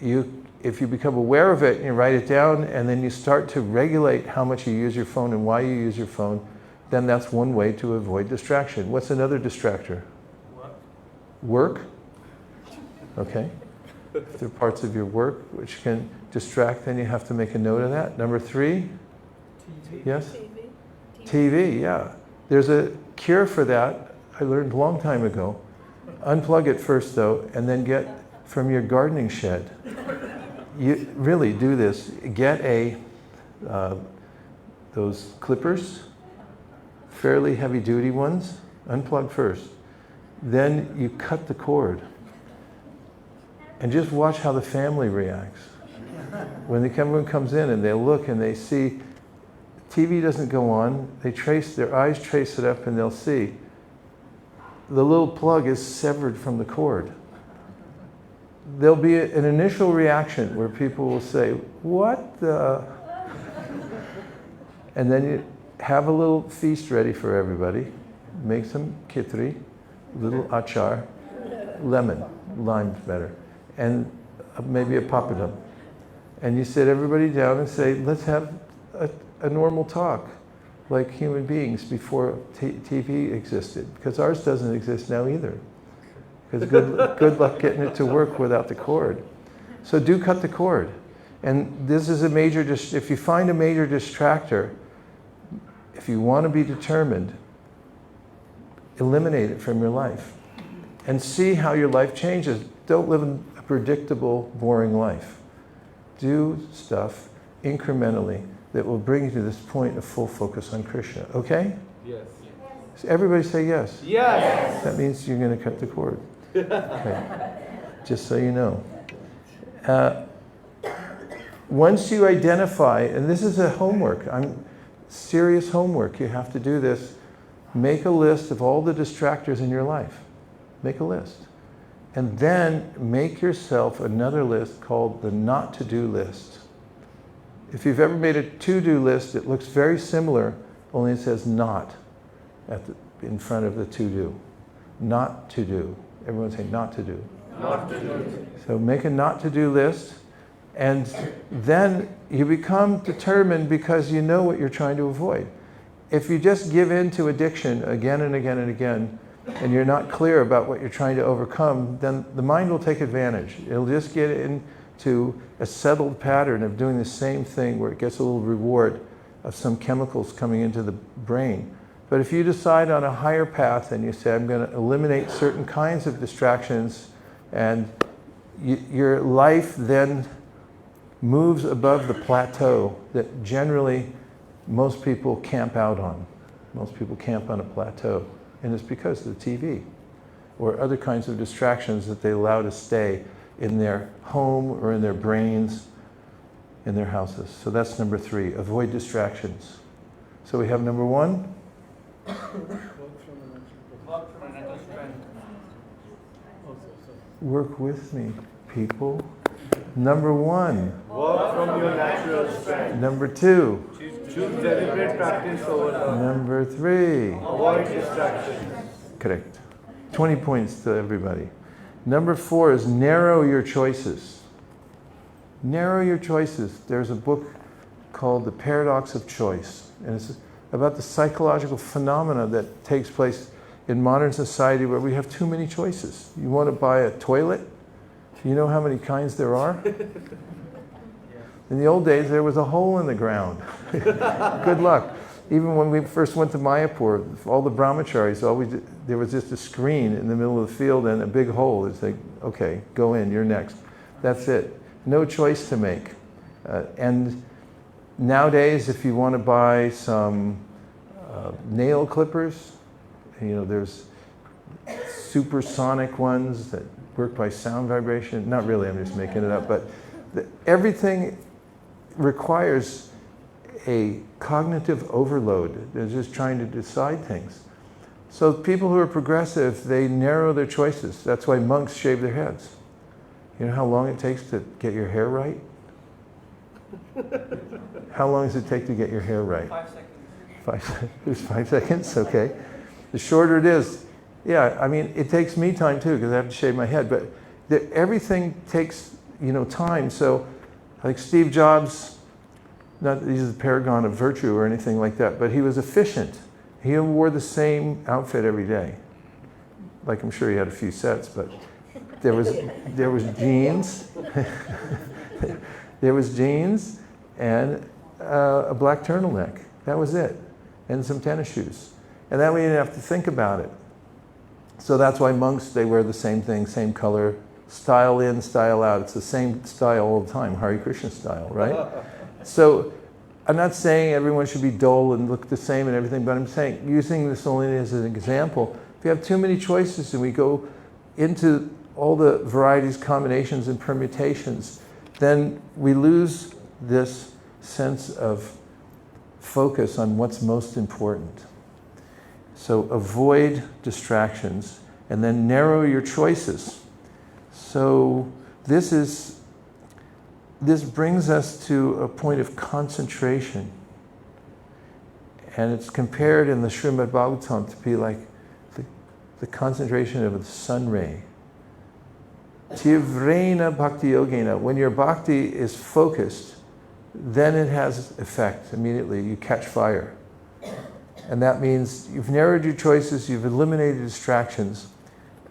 if you become aware of it and you write it down and then you start to regulate how much you use your phone and why you use your phone, then that's one way to avoid distraction. What's another distractor? Work? Okay. If there are parts of your work which can distract, then you have to make a note of that. Number 3? TV. Yes? TV, yeah. There's a cure for that. I learned a long time ago. Unplug it first though, and then get from your gardening shed. You really do this. Get those clippers, fairly heavy duty ones, unplug first. Then you cut the cord. And just watch how the family reacts. When everyone comes in and they look and they see, TV doesn't go on, their eyes trace it up and they'll see the little plug is severed from the cord. There'll be an initial reaction where people will say, what the? And then you have a little feast ready for everybody. Make some khitri, little achar, lemon, lime's better, and maybe a papadum. And you sit everybody down and say, let's have a normal talk, like human beings before TV existed. Because ours doesn't exist now either. Because good luck getting it to work without the cord. So do cut the cord. And this is a major, if you find a major distractor, if you want to be determined, eliminate it from your life. And see how your life changes. Don't live a predictable, boring life. Do stuff incrementally that will bring you to this point of full focus on Krishna. Okay? Yes. So everybody say yes. Yes. That means you're going to cut the cord. Okay. Just so you know. Once you identify, and this is a homework, serious homework, you have to do this, make a list of all the distractors in your life. Make a list. And then make yourself another list called the not to do list. If you've ever made a to-do list, it looks very similar, only it says not in front of the to-do. Not to do. Everyone say not to do. Not to do. So make a not to do list, and then you become determined because you know what you're trying to avoid. If you just give in to addiction again and again and again, and you're not clear about what you're trying to overcome, then the mind will take advantage. It'll just get into a settled pattern of doing the same thing where it gets a little reward of some chemicals coming into the brain. But if you decide on a higher path and you say, I'm going to eliminate certain kinds of distractions, and your life then moves above the plateau that generally most people camp out on. Most people camp on a plateau, and it's because of the TV or other kinds of distractions that they allow to stay in their home or in their brains, in their houses. So that's number 3, avoid distractions. So we have number 1. Work from a natural strength. Work with me, people. Number 1. Work from your natural strength. Number 2. Choose deliberate practice over Number 3. avoid distractions. Correct. 20 points to everybody. Number 4 is narrow your choices. Narrow your choices. There's a book called The Paradox of Choice, and it's about the psychological phenomena that takes place in modern society where we have too many choices. You want to buy a toilet? You know how many kinds there are? In the old days, there was a hole in the ground. Good luck. Even when we first went to Mayapur, all the brahmacharis, there was just a screen in the middle of the field and a big hole. It's like, okay, go in, you're next. That's it. No choice to make. And nowadays, if you want to buy some nail clippers, there's supersonic ones that work by sound vibration. Not really, I'm just making it up. But everything requires a cognitive overload. They're just trying to decide things. So people who are progressive, they narrow their choices. That's why monks shave their heads. You know how long it takes to get your hair right? How long does it take to get your hair right? 5 seconds. 5 seconds, okay. The shorter it is, yeah, I mean, it takes me time too because I have to shave my head, but everything takes, time. So like Steve Jobs, not that he's the paragon of virtue or anything like that, but he was efficient. He wore the same outfit every day. Like, I'm sure he had a few sets, but there was jeans. There was jeans and a black turtleneck. That was it. And some tennis shoes. And that way you didn't have to think about it. So that's why monks, they wear the same thing, same color, style in, style out. It's the same style all the time, Hare Krishna style, right? So I'm not saying everyone should be dull and look the same and everything, but I'm saying, using this only as an example, if you have too many choices and we go into all the varieties, combinations, and permutations, then we lose this sense of focus on what's most important. So avoid distractions and then narrow your choices. So this brings us to a point of concentration. And it's compared in the Srimad Bhagavatam to be like the concentration of the sun ray. Tivrena bhakti yogena. When your bhakti is focused, then it has effect immediately. You catch fire. And that means you've narrowed your choices, you've eliminated distractions,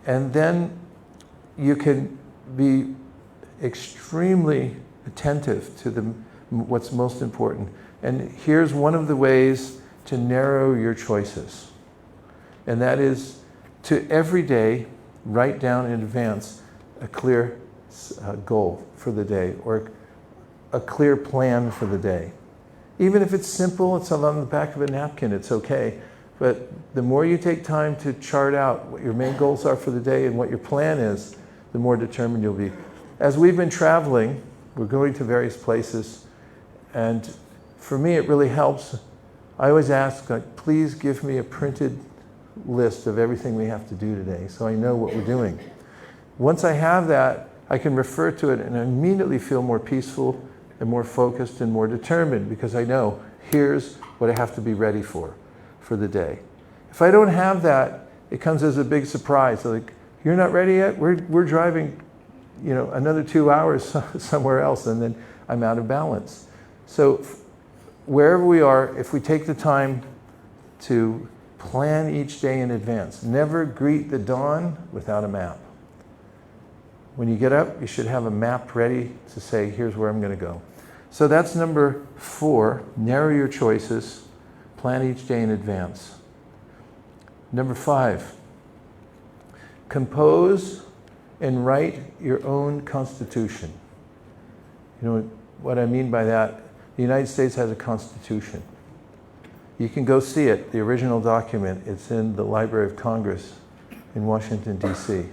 and then you can be extremely attentive to what's most important. And here's one of the ways to narrow your choices. And that is to every day write down in advance a clear goal for the day or a clear plan for the day. Even if it's simple, it's on the back of a napkin, it's okay. But the more you take time to chart out what your main goals are for the day and what your plan is, the more determined you'll be. As we've been traveling, we're going to various places, and for me it really helps. I always ask, like, please give me a printed list of everything we have to do today so I know what we're doing. Once I have that, I can refer to it and I immediately feel more peaceful and more focused and more determined because I know here's what I have to be ready for the day. If I don't have that, it comes as a big surprise. Like, you're not ready yet? We're driving, another 2 hours somewhere else, and then I'm out of balance. So wherever we are, if we take the time to plan each day in advance, never greet the dawn without a map. When you get up, you should have a map ready to say, here's where I'm going to go. So that's number 4, narrow your choices, plan each day in advance. Number 5, compose and write your own constitution. You know what I mean by that? The United States has a constitution. You can go see it, the original document. It's in the Library of Congress in Washington, D.C.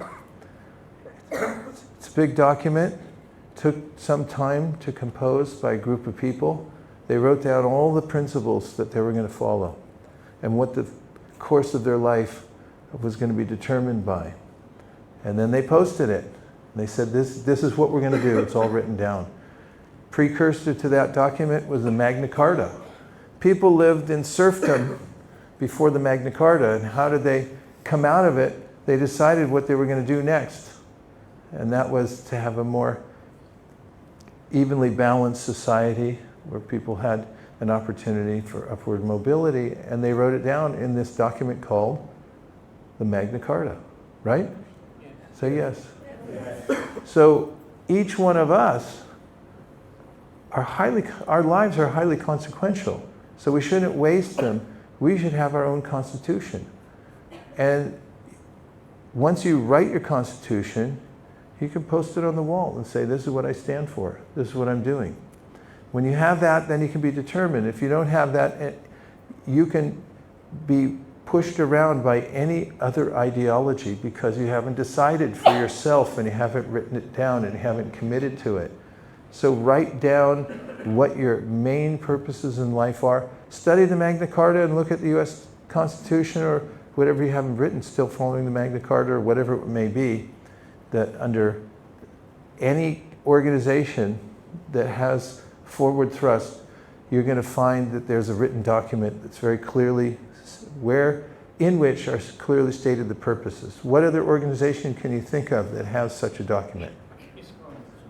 It's a big document. Took some time to compose by a group of people. They wrote down all the principles that they were going to follow and what the course of their life was going to be determined by. And then they posted it. They said, this is what we're going to do. It's all written down. Precursor to that document was the Magna Carta. People lived in serfdom before the Magna Carta, and how did they come out of it? They decided what they were going to do next. And that was to have a more evenly balanced society where people had an opportunity for upward mobility, and they wrote it down in this document called the Magna Carta, right? Yes. Say yes. So each one of us, our lives are highly consequential, so we shouldn't waste them. We should have our own constitution. And once you write your constitution, you can post it on the wall and say, this is what I stand for. This is what I'm doing. When you have that, then you can be determined. If you don't have that, you can be pushed around by any other ideology because you haven't decided for yourself and you haven't written it down and you haven't committed to it. So write down what your main purposes in life are. Study the Magna Carta and look at the U.S. Constitution or whatever you haven't written, still following the Magna Carta or whatever it may be, that under any organization that has forward thrust, you're going to find that there's a written document that's very clearly in which are clearly stated the purposes. What other organization can you think of that has such a document?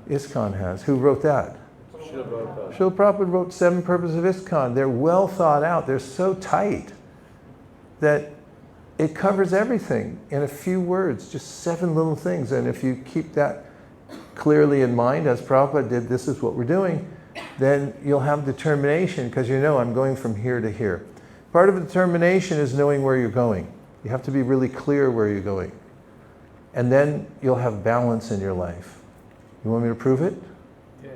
ISKCON has. Who wrote that? Srila Prabhupada wrote 7 purposes of ISKCON. They're well thought out. They're so tight that it covers everything in a few words, just 7 little things. And if you keep that clearly in mind, as Prabhupada did, this is what we're doing, then you'll have determination because you know I'm going from here to here. Part of determination is knowing where you're going. You have to be really clear where you're going. And then you'll have balance in your life. You want me to prove it? Yes.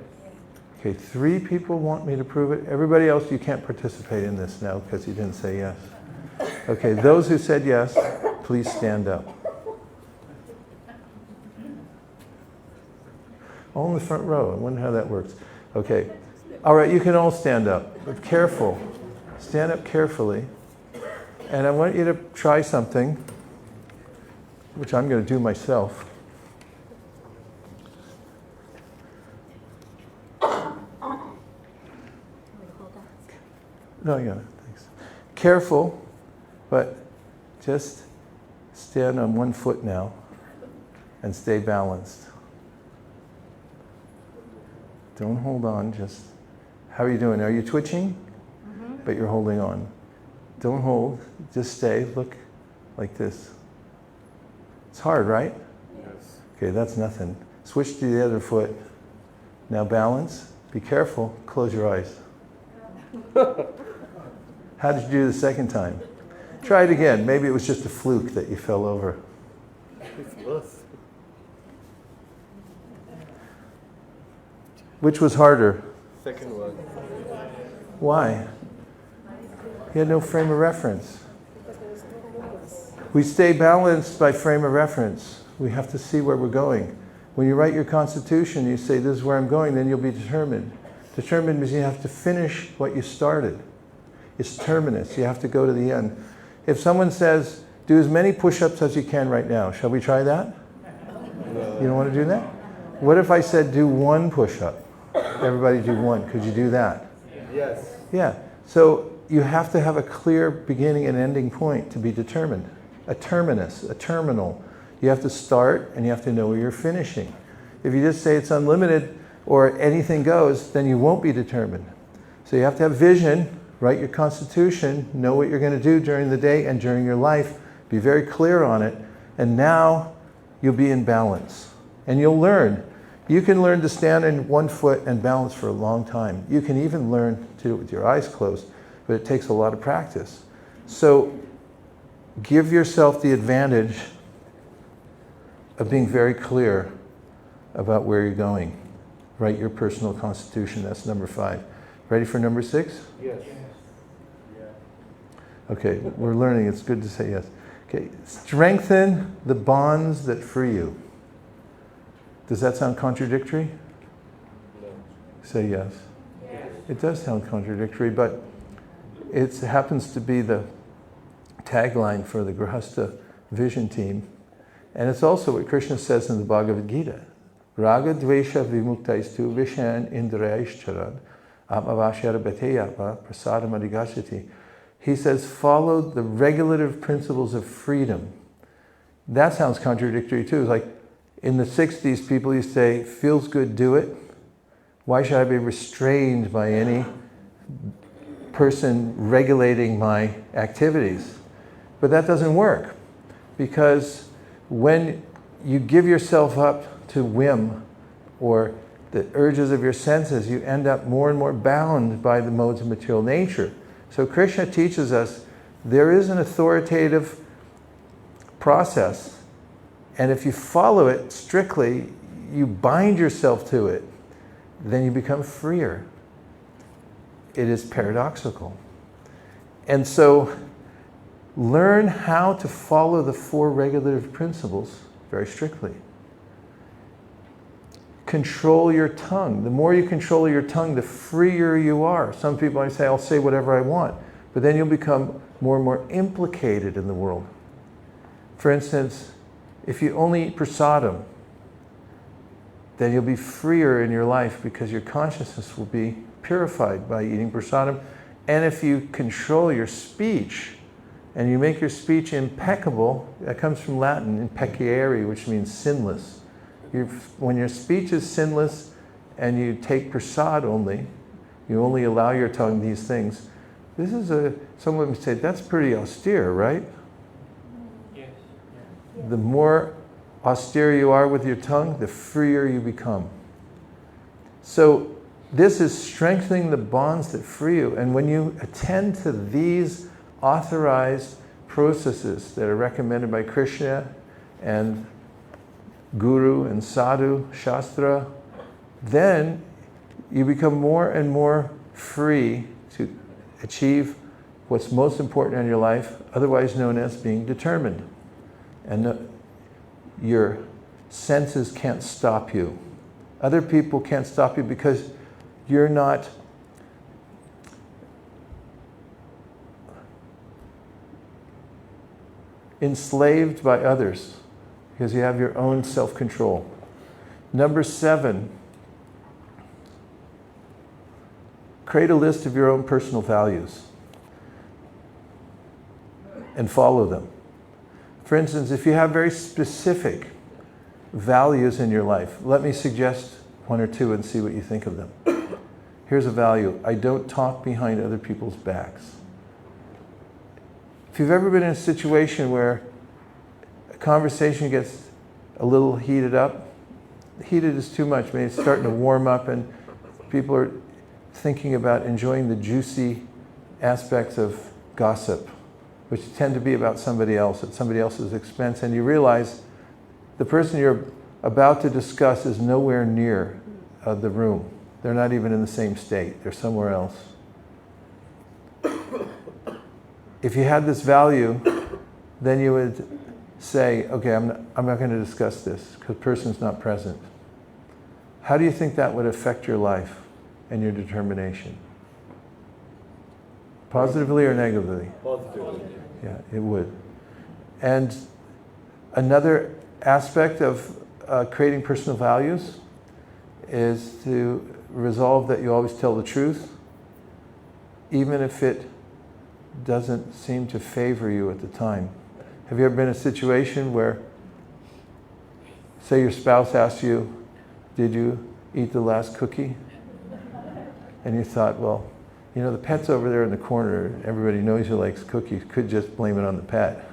Okay, 3 people want me to prove it. Everybody else, you can't participate in this now because you didn't say yes. Okay, those who said yes, please stand up. All in the front row. I wonder how that works. Okay. All right, you can all stand up, but careful. Stand up carefully. And I want you to try something, which I'm going to do myself. No, yeah, thanks. Careful, but just stand on one foot now and stay balanced. Don't hold on, just, how are you doing? Are you twitching? Mm-hmm. But you're holding on. Don't hold, just stay, look like this. It's hard, right? Yes. Okay, that's nothing. Switch to the other foot. Now balance, be careful, close your eyes. How did you do the second time? Try it again. Maybe it was just a fluke that you fell over. Which was harder? Second one. Why? You had no frame of reference. We stay balanced by frame of reference. We have to see where we're going. When you write your constitution, you say, this is where I'm going, then you'll be determined. Determined means you have to finish what you started. It's terminus. You have to go to the end. If someone says, do as many push-ups as you can right now, shall we try that? No. You don't want to do that? What if I said, do 1 push-up? Everybody do 1. Could you do that? Yes. Yeah. So you have to have a clear beginning and ending point to be determined. A terminus, a terminal. You have to start and you have to know where you're finishing. If you just say it's unlimited or anything goes, then you won't be determined. So you have to have vision, write your constitution, know what you're going to do during the day and during your life, be very clear on it, and now you'll be in balance. And you'll learn. You can learn to stand in 1 foot and balance for a long time. You can even learn to do it with your eyes closed, but it takes a lot of practice. So give yourself the advantage of being very clear about where you're going. Write your personal constitution. That's number 5. Ready for number 6? Yes. Okay, we're learning. It's good to say yes. Okay, strengthen the bonds that free you. Does that sound contradictory? No. Say yes. Yes. It does sound contradictory, but it happens to be the tagline for the Grihastha Vision Team. And it's also what Krishna says in the Bhagavad Gita. Raga dvesha vimuktaisthu vishan indrayishcharad amavashyara bhateyapa prasadam adhigashati. He says, follow the regulative principles of freedom. That sounds contradictory too. It's like in the 60s, people used to say, feels good, do it. Why should I be restrained by any person regulating my activities? But that doesn't work, because when you give yourself up to whim or the urges of your senses, you end up more and more bound by the modes of material nature. So Krishna teaches us there is an authoritative process, and if you follow it strictly, you bind yourself to it, then you become freer. It is paradoxical. And so learn how to follow the 4 regulative principles very strictly. Control your tongue. The more you control your tongue, the freer you are. Some people might say, I'll say whatever I want. But then you'll become more and more implicated in the world. For instance, if you only eat prasadam, then you'll be freer in your life because your consciousness will be purified by eating prasadam. And if you control your speech, and you make your speech impeccable, that comes from Latin, impecere, which means sinless. When your speech is sinless and you take prasad only, you only allow your tongue these things. This is someone would say, that's pretty austere, right? Yes. The more austere you are with your tongue, the freer you become. So this is strengthening the bonds that free you. And when you attend to these authorized processes that are recommended by Krishna and Guru and Sadhu, Shastra, then you become more and more free to achieve what's most important in your life, otherwise known as being determined. And your senses can't stop you. Other people can't stop you because you're not enslaved by others, because you have your own self-control. Number 7, create a list of your own personal values and follow them. For instance, if you have very specific values in your life, let me suggest 1 or 2 and see what you think of them. Here's a value: I don't talk behind other people's backs. If you've ever been in a situation where a conversation gets a little heated up, heated is too much, maybe it's starting to warm up and people are thinking about enjoying the juicy aspects of gossip, which tend to be about somebody else, at somebody else's expense, and you realize the person you're about to discuss is nowhere near the room. They're not even in the same state. They're somewhere else. If you had this value, then you would say, okay, I'm not going to discuss this because the person's not present. How do you think that would affect your life and your determination? Positively or negatively? Positively. Yeah, it would. And another aspect of creating personal values is to resolve that you always tell the truth, even if it doesn't seem to favor you at the time. Have you ever been in a situation where, say your spouse asks you, did you eat the last cookie? And you thought, well, you know, the pet's over there in the corner. Everybody knows he likes cookies. Could just blame it on the pet.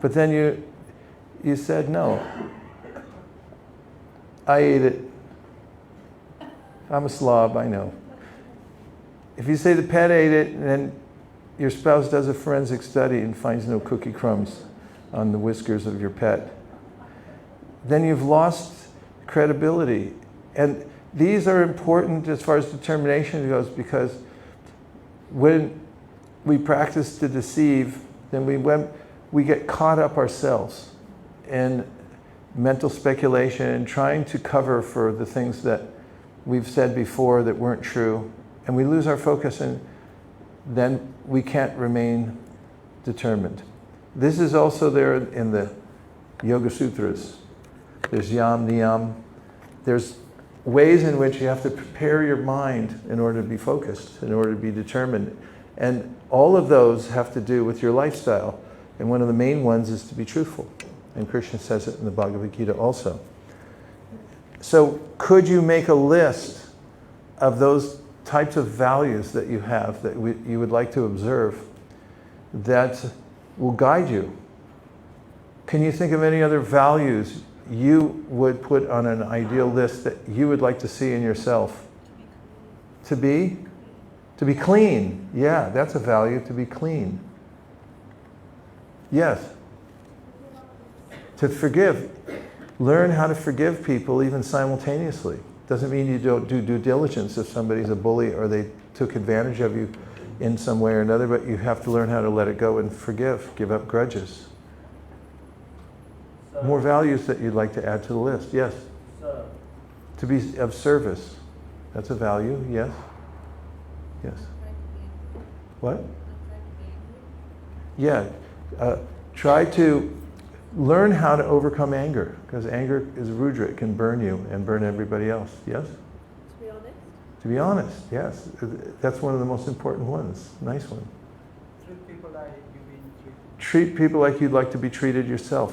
But then you said, no, I ate it. I'm a slob, I know. If you say the pet ate it, and then your spouse does a forensic study and finds no cookie crumbs on the whiskers of your pet, then you've lost credibility. And these are important as far as determination goes, because when we practice to deceive, then we get caught up ourselves in mental speculation and trying to cover for the things that we've said before that weren't true, and we lose our focus, and then we can't remain determined. This is also there in the Yoga Sutras. There's yam, niyam. There's ways in which you have to prepare your mind in order to be focused, in order to be determined. And all of those have to do with your lifestyle. And one of the main ones is to be truthful. And Kṛṣṇa says it in the Bhagavad Gita also. So could you make a list of those types of values that you have, that you would like to observe, that will guide you? Can you think of any other values you would put on an ideal list that you would like to see in yourself? To be clean. Yeah, that's a value, to be clean. Yes. To forgive. Learn how to forgive people even simultaneously. Doesn't mean you don't do due diligence if somebody's a bully or they took advantage of you in some way or another, but you have to learn how to let it go and forgive, give up grudges. More values that you'd like to add to the list. Yes? To be of service. That's a value. Yes? Yes. What? Yeah. Try to learn how to overcome anger, because anger is rudra. It can burn you and burn everybody else. Yes? To be honest? To be honest, yes. That's one of the most important ones. Nice one. Treat people like you've been treated. Treat people like you'd like to be treated yourself.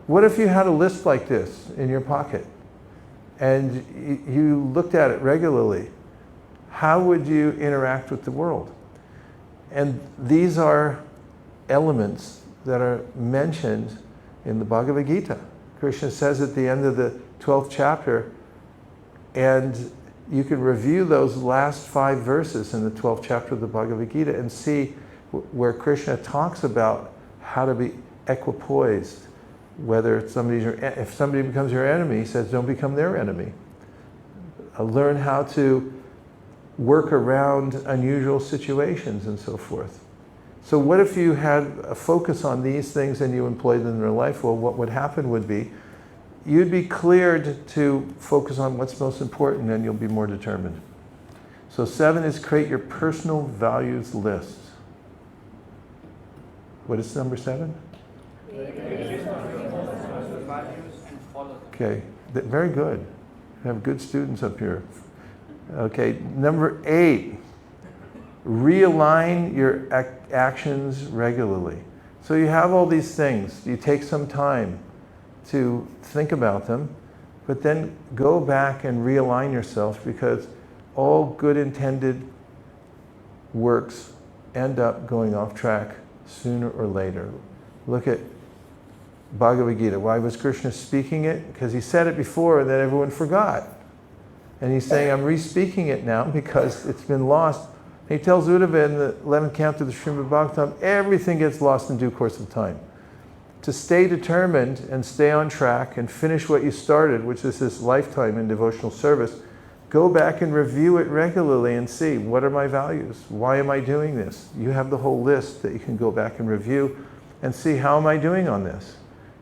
What if you had a list like this in your pocket and you looked at it regularly? How would you interact with the world? And these are elements that are mentioned in the Bhagavad Gita. Kṛṣṇa says at the end of the 12th chapter, and you can review those last 5 verses in the 12th chapter of the Bhagavad Gita and see where Kṛṣṇa talks about how to be equipoised. Whether if somebody becomes your enemy, he says, don't become their enemy. Learn how to work around unusual situations and so forth. So what if you had a focus on these things and you employed them in your life? Well, what would happen would be, you'd be cleared to focus on what's most important, and you'll be more determined. So 7 is create your personal values list. What is number 7? Okay, very good. We have good students up here. Okay, number 8, realign your actions regularly. So you have all these things. You take some time to think about them, but then go back and realign yourself, because all good intended works end up going off track sooner or later. Look at Bhagavad Gita. Why was Kṛṣṇa speaking it? Because he said it before and then everyone forgot. And he's saying, I'm re-speaking it now because it's been lost. And he tells Uddhava in the 11th canto of the Srimad Bhagavatam, everything gets lost in due course of time. To stay determined and stay on track and finish what you started, which is this lifetime in devotional service, go back and review it regularly and see, what are my values? Why am I doing this? You have the whole list that you can go back and review and see, how am I doing on this?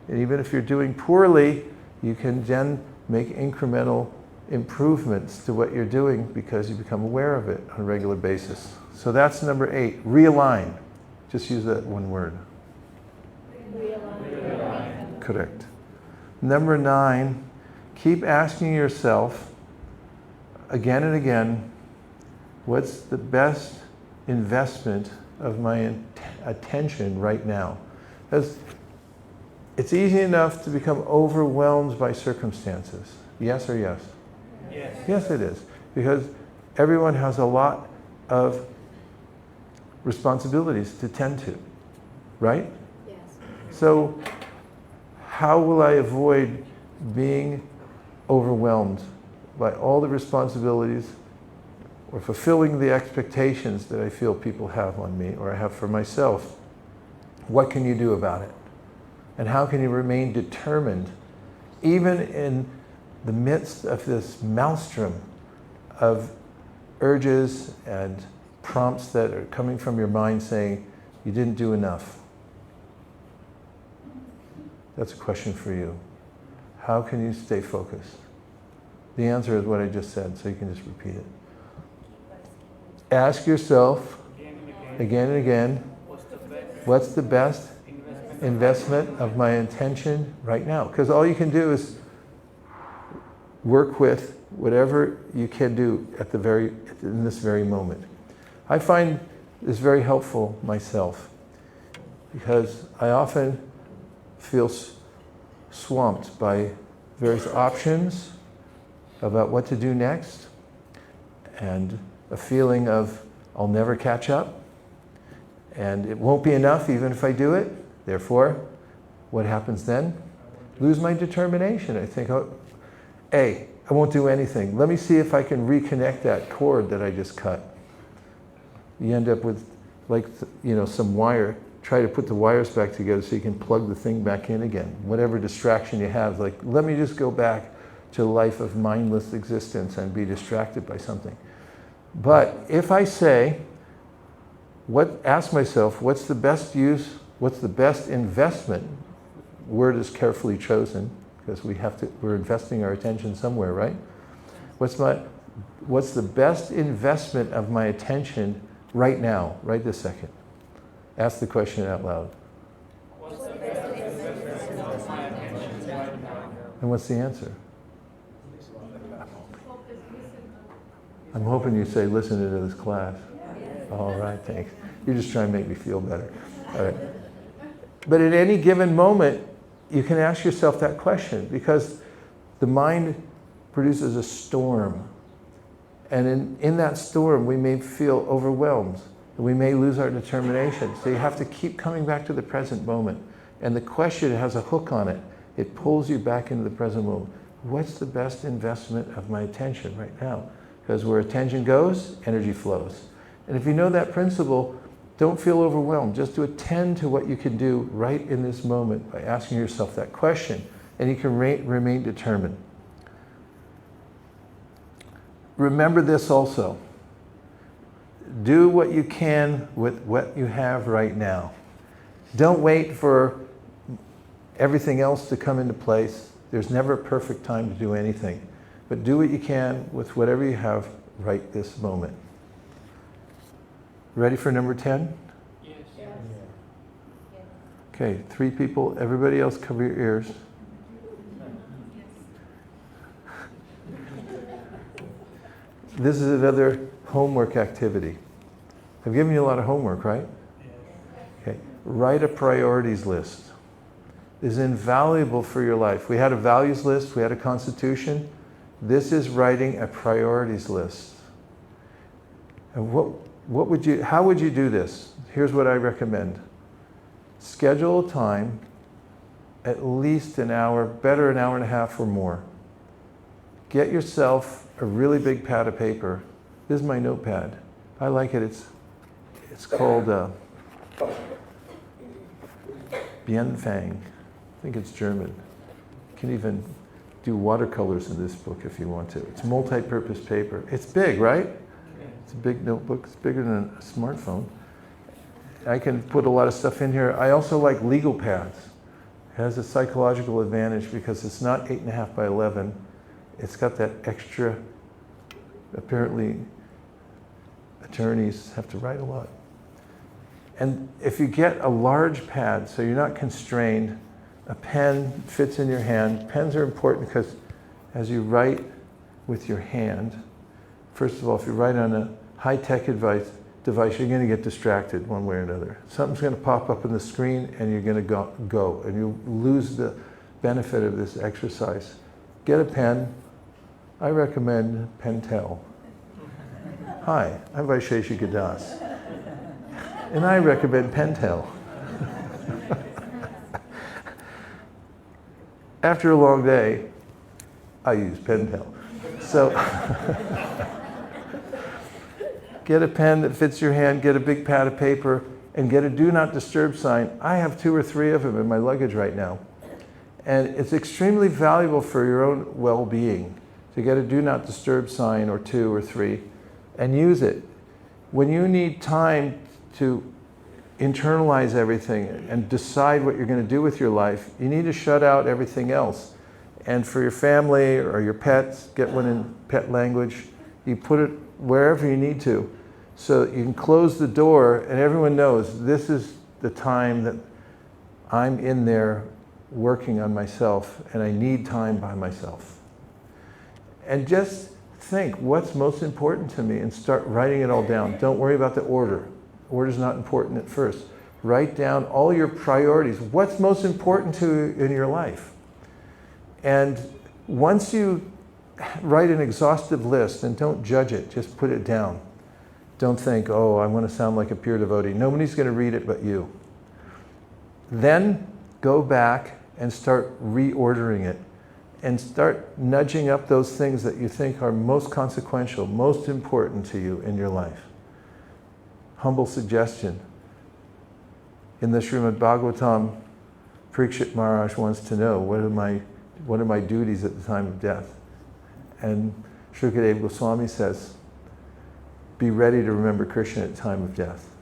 And even if you're doing poorly, you can then make incremental improvements to what you're doing because you become aware of it on a regular basis. So that's number 8, realign. Just use that one word. Realign. Correct. Number 9, keep asking yourself again and again, what's the best investment of my attention right now? Because it's easy enough to become overwhelmed by circumstances. Yes or yes? Yes. Yes, it is. Because everyone has a lot of responsibilities to tend to, right? Yes. So how will I avoid being overwhelmed by all the responsibilities or fulfilling the expectations that I feel people have on me or I have for myself, what can you do about it? And how can you remain determined even in the midst of this maelstrom of urges and prompts that are coming from your mind saying, you didn't do enough? That's a question for you. How can you stay focused? The answer is what I just said, so you can just repeat it. Ask yourself again and again, what's the best investment of my intention right now? Because all you can do is work with whatever you can do in this very moment. I find this very helpful myself because I often feel swamped by various options about what to do next and a feeling of I'll never catch up and it won't be enough even if I do it. Therefore, what happens then? Lose my determination. I think, oh, I won't do anything. Let me see if I can reconnect that cord that I just cut. You end up with some wire. Try to put the wires back together so you can plug the thing back in again. Whatever distraction you have, let me just go back to a life of mindless existence and be distracted by something. But if I say, ask myself, what's the best use, what's the best investment? Word is carefully chosen because we're investing our attention somewhere, right? What's the best investment of my attention right now, right this second? Ask the question out loud. What's the best investment of my attention right now? And what's the answer? I'm hoping you say, listen to this class. All right, thanks. You're just trying to make me feel better. All right. But at any given moment, you can ask yourself that question because the mind produces a storm. And in that storm, we may feel overwhelmed. We may lose our determination. So you have to keep coming back to the present moment. And the question has a hook on it. It pulls you back into the present moment. What's the best investment of my attention right now? Because where attention goes, energy flows. And if you know that principle, don't feel overwhelmed. Just to attend to what you can do right in this moment by asking yourself that question. And you can remain determined. Remember this also. Do what you can with what you have right now. Don't wait for everything else to come into place. There's never a perfect time to do anything. But do what you can with whatever you have right this moment. Ready for number 10? Yes. Okay, 3 people. Everybody else cover your ears. This is another homework activity. I've given you a lot of homework, right? Okay. Write a priorities list. This is invaluable for your life. We had a values list, we had a constitution. This is writing a priorities list. And how would you do this? Here's what I recommend. Schedule a time, at least an hour, better an hour and a half or more. Get yourself a really big pad of paper. This is my notepad. I like it. It's called Bienfang. I think it's German. You can even do watercolors in this book if you want to. It's multi-purpose paper. It's big, right? It's a big notebook. It's bigger than a smartphone. I can put a lot of stuff in here. I also like legal pads. It has a psychological advantage because it's not 8.5 by 11. It's got that extra, apparently attorneys have to write a lot. And if you get a large pad, so you're not constrained, a pen fits in your hand. Pens are important because as you write with your hand, first of all, if you write on a high-tech device, you're going to get distracted one way or another. Something's going to pop up on the screen and you're going to go and you lose the benefit of this exercise. Get a pen. I recommend Pentel. Hi, I'm Vaisesika Dasa, and I recommend Pentel. After a long day, I use Pentel. So get a pen that fits your hand, get a big pad of paper, and get a do not disturb sign. I have 2 or 3 of them in my luggage right now. And it's extremely valuable for your own well-being to get a do not disturb sign or 2 or 3 and use it. When you need time to internalize everything and decide what you're going to do with your life, you need to shut out everything else. And for your family or your pets, get one in pet language. You put it wherever you need to, so that you can close the door and everyone knows this is the time that I'm in there working on myself and I need time by myself. And just think what's most important to me and start writing it all down. Don't worry about the order. Order's not important at first. Write down all your priorities. What's most important to you in your life? And once you write an exhaustive list, and don't judge it, just put it down. Don't think, oh, I want to sound like a pure devotee. Nobody's going to read it but you. Then go back and start reordering it and start nudging up those things that you think are most consequential, most important to you in your life. Humble suggestion. In the Srimad Bhagavatam, Parikshit Maharaj wants to know, what are my duties at the time of death? And Shukadeva Goswami says, be ready to remember Krishna at the time of death.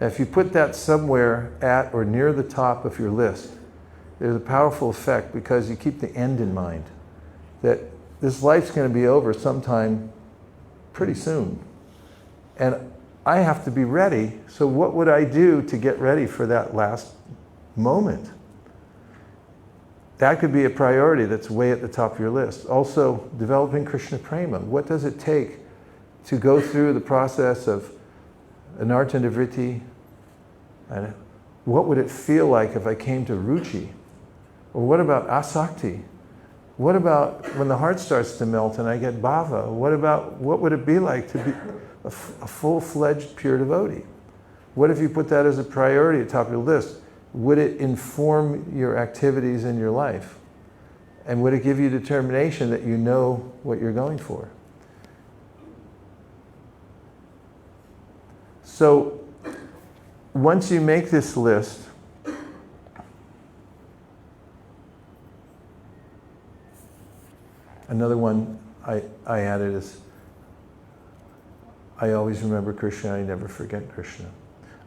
Now, if you put that somewhere at or near the top of your list, there's a powerful effect because you keep the end in mind. That this life's going to be over sometime pretty soon. And I have to be ready, so what would I do to get ready for that last moment? That could be a priority that's way at the top of your list. Also, developing Krishna Prema. What does it take to go through the process of anartha nivritti? And what would it feel like if I came to ruchi? Or what about asakti? What about when the heart starts to melt and I get bhava? What would it be like to be a full-fledged pure devotee? What if you put that as a priority at the top of your list? Would it inform your activities in your life? And would it give you determination that you know what you're going for? So, once you make this list, another one I added is, I always remember Krishna, I never forget Krishna.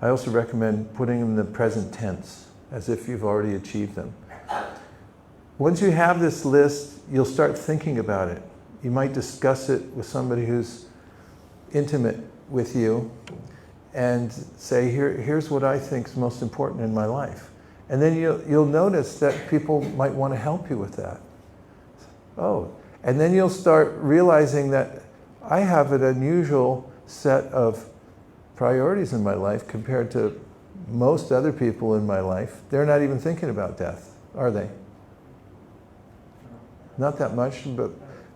I also recommend putting them in the present tense, as if you've already achieved them. Once you have this list, you'll start thinking about it. You might discuss it with somebody who's intimate with you and say, here's what I think is most important in my life. And then you'll notice that people might want to help you with that. Oh, and then you'll start realizing that I have an unusual set of priorities in my life compared to most other people in my life. They're not even thinking about death, are they? Not that much, but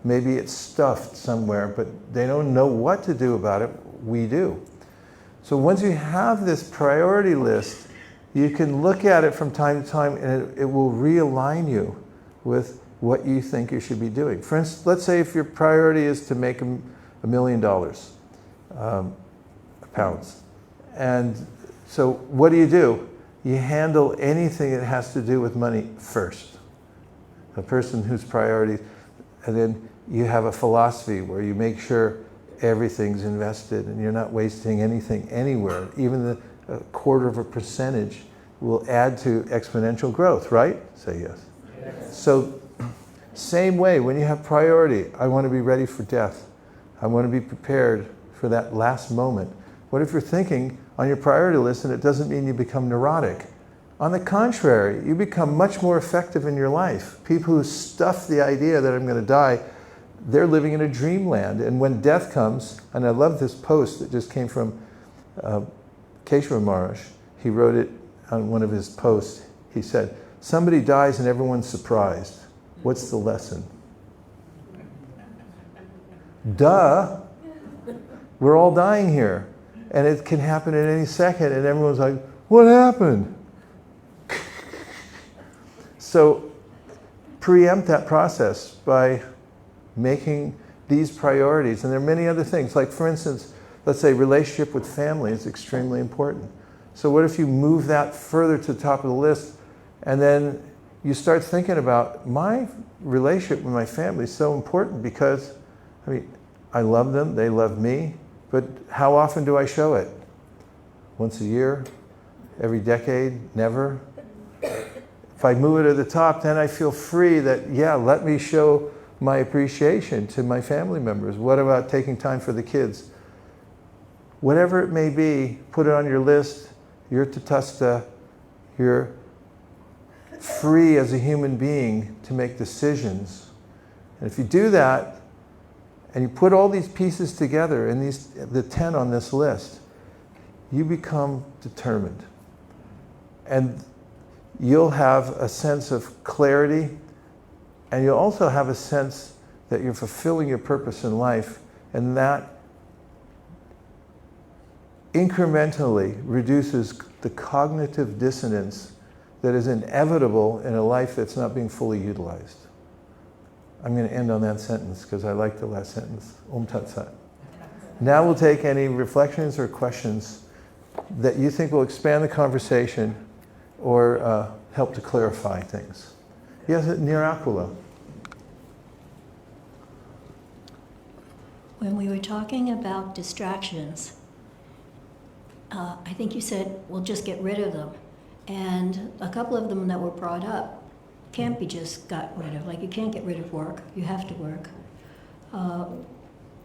maybe it's stuffed somewhere, but they don't know what to do about it. We do. So once you have this priority list, you can look at it from time to time and it will realign you with what you think you should be doing. For instance, let's say if your priority is to make $1 million, pounds. And so what do? You handle anything that has to do with money first. A person whose priorities, and then you have a philosophy where you make sure everything's invested and you're not wasting anything anywhere. Even a 1/4% will add to exponential growth, right? Say yes. Yes. So same way, when you have priority, I want to be ready for death. I want to be prepared for that last moment. What if you're thinking on your priority list and it doesn't mean you become neurotic? On the contrary, you become much more effective in your life. People who stuff the idea that I'm going to die, they're living in a dreamland. And when death comes, and I love this post that just came from Keshava Maharaj. He wrote it on one of his posts. He said, somebody dies and everyone's surprised. What's the lesson? Duh! We're all dying here. And it can happen at any second, and everyone's like, what happened? So preempt that process by making these priorities. And there are many other things. Like, for instance, let's say relationship with family is extremely important. So what if you move that further to the top of the list, and then you start thinking about, my relationship with my family is so important because, I mean, I love them, they love me, but how often do I show it? Once a year? Every decade? Never? If I move it to the top, then I feel free that, yeah, let me show my appreciation to my family members. What about taking time for the kids? Whatever it may be, put it on your list. You're tatastha. You're free as a human being to make decisions. And if you do that, and you put all these pieces together, and the 10 on this list, you become determined. And you'll have a sense of clarity, and you'll also have a sense that you're fulfilling your purpose in life, and that incrementally reduces the cognitive dissonance that is inevitable in a life that's not being fully utilized. I'm going to end on that sentence because I like the last sentence. Om Tat Sat. Now we'll take any reflections or questions that you think will expand the conversation or help to clarify things. Yes, Nirakula. When we were talking about distractions, I think you said, well, just get rid of them. And a couple of them that were brought up can't be just got rid of. Like, you can't get rid of work. You have to work.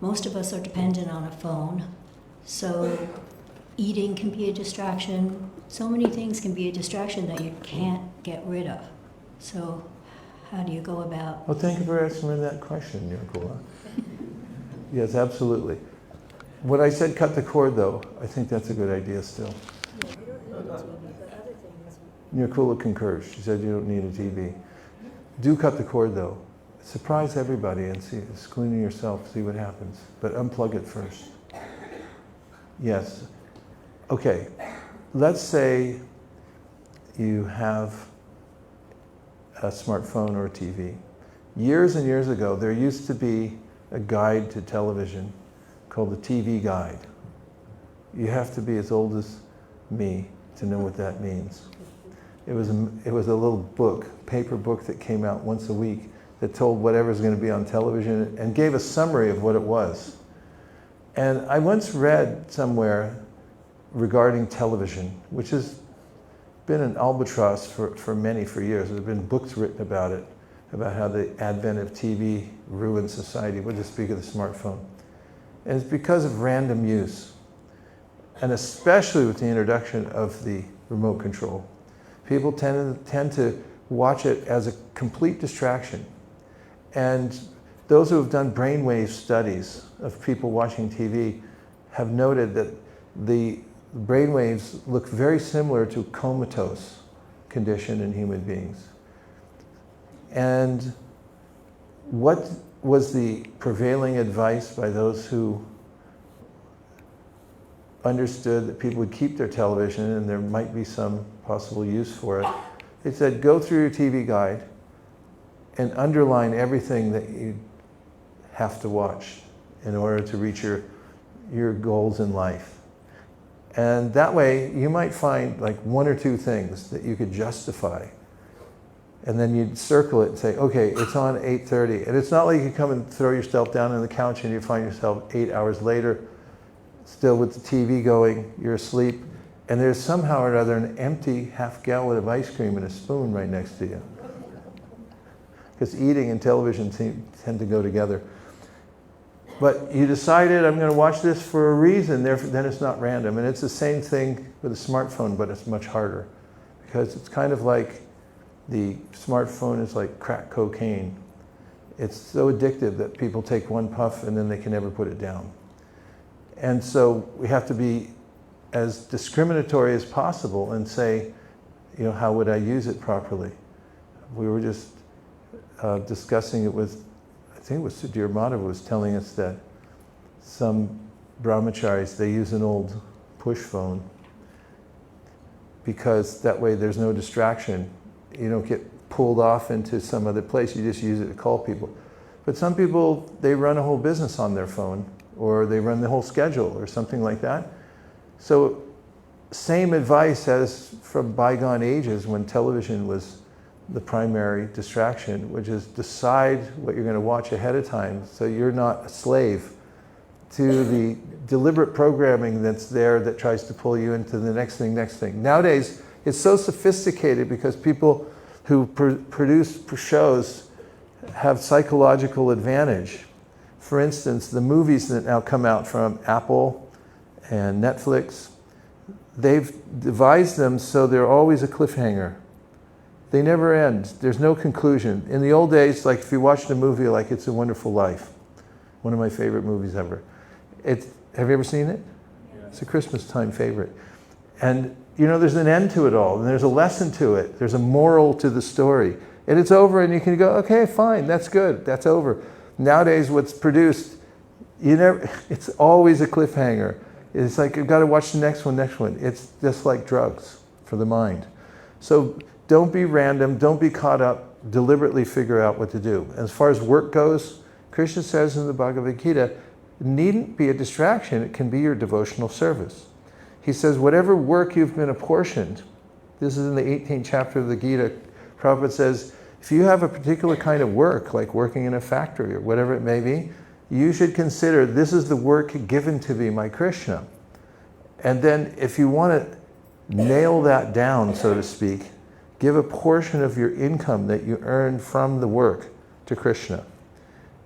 Most of us are dependent on a phone. So eating can be a distraction. So many things can be a distraction that you can't get rid of. So how do you go about? Well, thank you for answering that question, Nirakula. Yes, absolutely. When I said cut the cord, though, I think that's a good idea still. Nirakula concurs. She said you don't need a TV. Do cut the cord, though. Surprise everybody and see, excluding yourself, see what happens. But unplug it first. Yes. Okay. Let's say you have a smartphone or a TV. Years and years ago, there used to be a guide to television called the TV Guide. You have to be as old as me to know what that means. It was a little book, paper book that came out once a week that told whatever's going to be on television and gave a summary of what it was. And I once read somewhere regarding television, which has been an albatross for years. There have been books written about it, about how the advent of TV ruined society. We'll just speak of the smartphone. And it's because of random use, and especially with the introduction of the remote control. People tend to watch it as a complete distraction. And those who have done brainwave studies of people watching TV have noted that the brainwaves look very similar to comatose condition in human beings. And what was the prevailing advice by those who understood that people would keep their television and there might be some possible use for it? They said, go through your TV guide and underline everything that you have to watch in order to reach your goals in life. And that way you might find like one or two things that you could justify. And then you'd circle it and say, okay, it's on 8:30. And it's not like you come and throw yourself down on the couch and you find yourself 8 hours later still with the TV going, you're asleep, and there's somehow or other an empty half gallon of ice cream and a spoon right next to you. Because eating and television tend to go together. But you decided, I'm going to watch this for a reason, then it's not random. And it's the same thing with a smartphone, but it's much harder. Because it's kind of like the smartphone is like crack cocaine. It's so addictive that people take one puff and then they can never put it down. And so we have to be as discriminatory as possible and say, how would I use it properly? We were just discussing it with, I think it was Sudhir Madhav was telling us that some brahmacharis, they use an old push phone because that way there's no distraction. You don't get pulled off into some other place, you just use it to call people. But some people, they run a whole business on their phone or they run the whole schedule or something like that. So same advice as from bygone ages when television was the primary distraction, which is decide what you're going to watch ahead of time so you're not a slave to the deliberate programming that's there that tries to pull you into the next thing. Nowadays, it's so sophisticated because people who produce shows have psychological advantage. For instance, the movies that now come out from Apple and Netflix, they've devised them so they're always a cliffhanger. They never end. There's no conclusion. In the old days, like if you watched a movie like It's a Wonderful Life, one of my favorite movies ever. Have you ever seen it? Yeah. It's a Christmas time favorite. And you know, there's an end to it all, and there's a lesson to it. There's a moral to the story. And it's over, and you can go, okay, fine, that's good, that's over. Nowadays, what's produced, it's always a cliffhanger. It's like, you've got to watch the next one. It's just like drugs for the mind. So don't be random, don't be caught up, deliberately figure out what to do. As far as work goes, Krishna says in the Bhagavad Gita, it needn't be a distraction, it can be your devotional service. He says, whatever work you've been apportioned, this is in the 18th chapter of the Gita, Prabhupada says, if you have a particular kind of work, like working in a factory or whatever it may be, you should consider this is the work given to me by Krishna. And then if you want to nail that down, so to speak, give a portion of your income that you earn from the work to Krishna.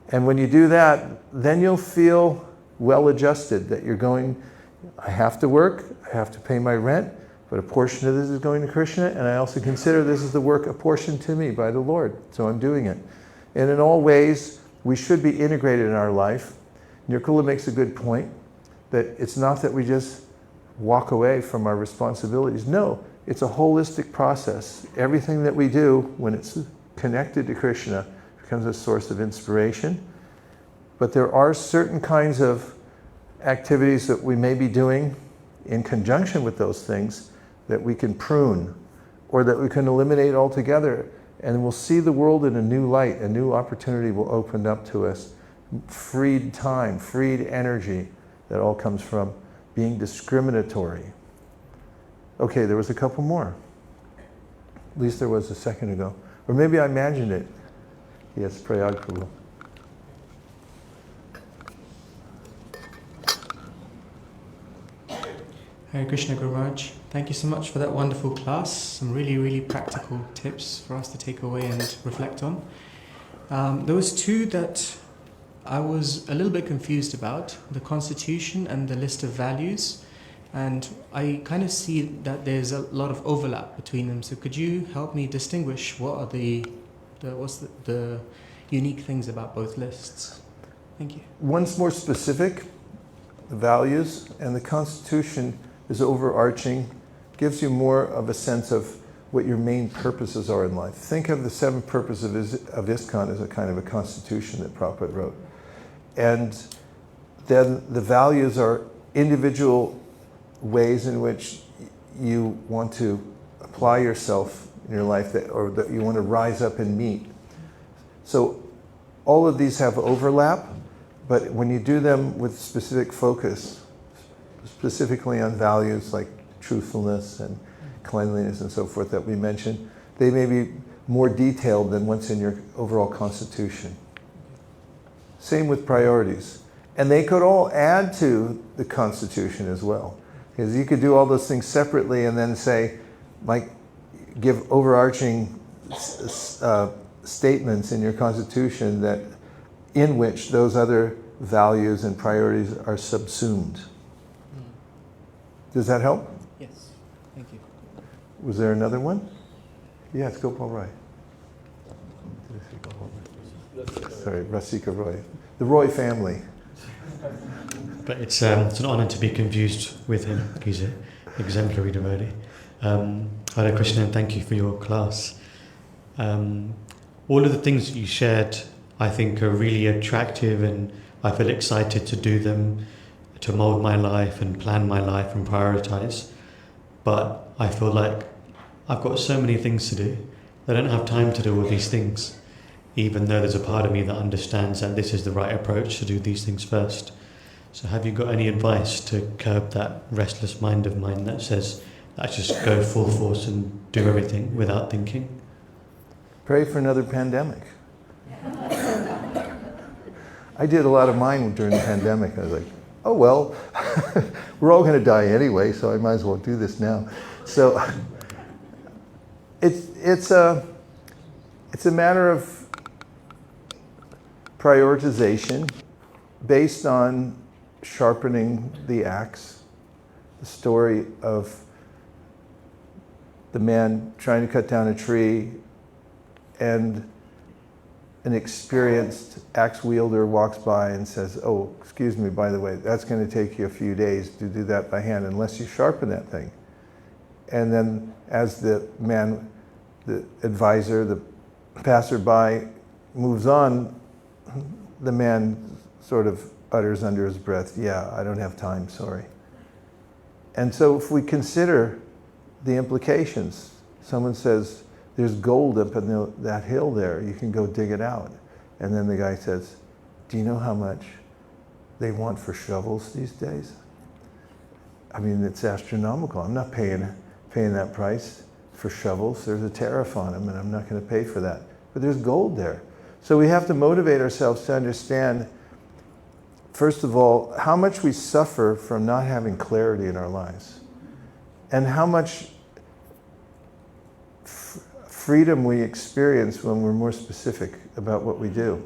And when you do that, then you'll feel well adjusted that you're going, I have to work, I have to pay my rent, but a portion of this is going to Krishna, and I also consider this is the work apportioned to me by the Lord, so I'm doing it. And in all ways, we should be integrated in our life. Nirkula makes a good point, that it's not that we just walk away from our responsibilities. No, it's a holistic process. Everything that we do, when it's connected to Krishna, becomes a source of inspiration. But there are certain kinds of activities that we may be doing in conjunction with those things that we can prune or that we can eliminate altogether, and we'll see the world in a new light. A new opportunity will open up to us. Freed time, freed energy, that all comes from being discriminatory. Okay, there was a couple more. At least there was a second ago. Or maybe I imagined it. Yes, Prayag Prabhu. Hare Krishna Guru Maharaj. Thank you so much for that wonderful class. Some really, really practical tips for us to take away and reflect on. There was two that I was a little bit confused about, the Constitution and the list of values. And I kind of see that there's a lot of overlap between them. So could you help me distinguish what are what's the unique things about both lists? Thank you. One's more specific, the values, and the Constitution is overarching, gives you more of a sense of what your main purposes are in life. Think of the 7 purposes of ISKCON as a kind of a constitution that Prabhupada wrote. And then the values are individual ways in which you want to apply yourself in your life, or that you want to rise up and meet. So all of these have overlap, but when you do them with specific focus, specifically on values like truthfulness and cleanliness and so forth that we mentioned, they may be more detailed than what's in your overall constitution. Same with priorities. And they could all add to the constitution as well. Because you could do all those things separately and then say, like, give overarching statements in your constitution that in which those other values and priorities are subsumed. Does that help? Yes, thank you. Was there another one? Yes, Gopal Roy. Sorry, Rasika Roy. The Roy family. But it's an honour to be confused with him. He's an exemplary devotee. Hare Krishna, and thank you for your class. All of the things that you shared, I think, are really attractive, and I feel excited to do them, to mould my life and plan my life and prioritise. But I feel like I've got so many things to do. I don't have time to do all these things, even though there's a part of me that understands that this is the right approach to do these things first. So have you got any advice to curb that restless mind of mine that says, let's just go full force and do everything without thinking? Pray for another pandemic. I did a lot of mine during the pandemic. I was like, oh well, we're all going to die anyway, so I might as well do this now. So it's a matter of prioritization based on sharpening the axe. The story of the man trying to cut down a tree, and an experienced axe wielder walks by and says, oh, excuse me, by the way, that's going to take you a few days to do that by hand unless you sharpen that thing. And then as the man, the advisor, the passerby moves on, the man sort of utters under his breath, yeah, I don't have time, sorry. And so if we consider the implications, someone says, there's gold up in that hill there, you can go dig it out. And then the guy says, do you know how much they want for shovels these days? I mean, it's astronomical. I'm not paying that price for shovels. There's a tariff on them and I'm not going to pay for that. But there's gold there. So we have to motivate ourselves to understand, first of all, how much we suffer from not having clarity in our lives, and how much freedom we experience when we're more specific about what we do.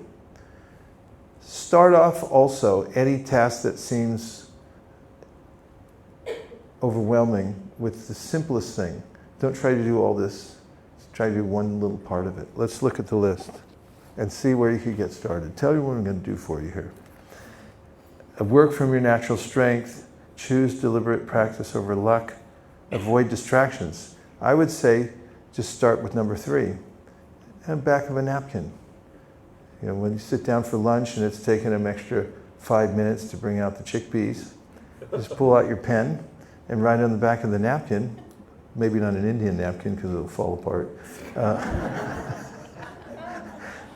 Start off also any task that seems overwhelming with the simplest thing. Don't try to do all this. Try to do one little part of it. Let's look at the list and see where you could get started. Tell you what I'm going to do for you here. Work from your natural strength. Choose deliberate practice over luck. Avoid distractions. I would say just start with number 3, and back of a napkin. You know, when you sit down for lunch and it's taken an extra 5 minutes to bring out the chickpeas, just pull out your pen and write on the back of the napkin, maybe not an Indian napkin because it'll fall apart.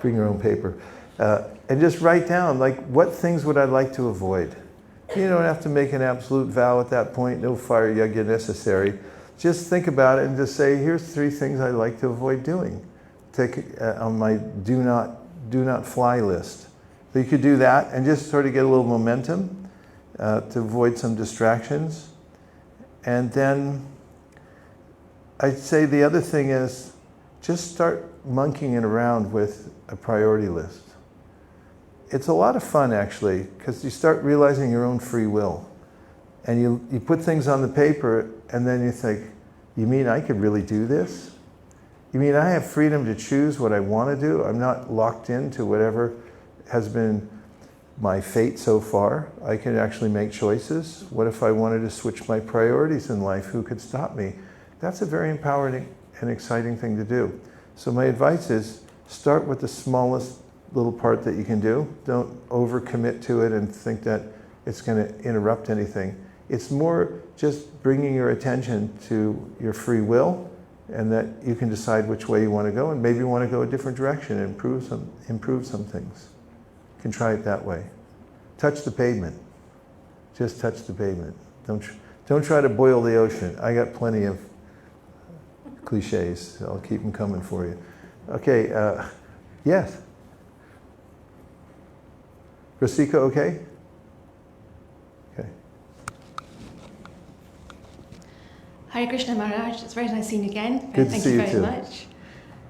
Bring your own paper. And just write down, like, what things would I like to avoid? You don't have to make an absolute vow at that point, no fire yajna necessary. Just think about it and just say, here's 3 things I'd like to avoid doing. Take on my do not fly list. So you could do that and just sort of get a little momentum to avoid some distractions. And then I'd say the other thing is just start monkeying around with a priority list. It's a lot of fun, actually, because you start realizing your own free will. And you put things on the paper, and then you think, you mean I could really do this? You mean I have freedom to choose what I want to do? I'm not locked into whatever has been my fate so far. I can actually make choices. What if I wanted to switch my priorities in life? Who could stop me? That's a very empowering and exciting thing to do. So my advice is, start with the smallest little part that you can do. Don't overcommit to it and think that it's going to interrupt anything. It's more just bringing your attention to your free will, and that you can decide which way you want to go, and maybe you want to go a different direction and improve some things. You can try it that way. Touch the pavement. Just touch the pavement. Don't try to boil the ocean. I got plenty of cliches. I'll keep them coming for you. Okay, yes? Vaisesika, okay? Okay. Hare Krishna Maharaj, it's very nice seeing you again. Good to Thank see you you very too. much.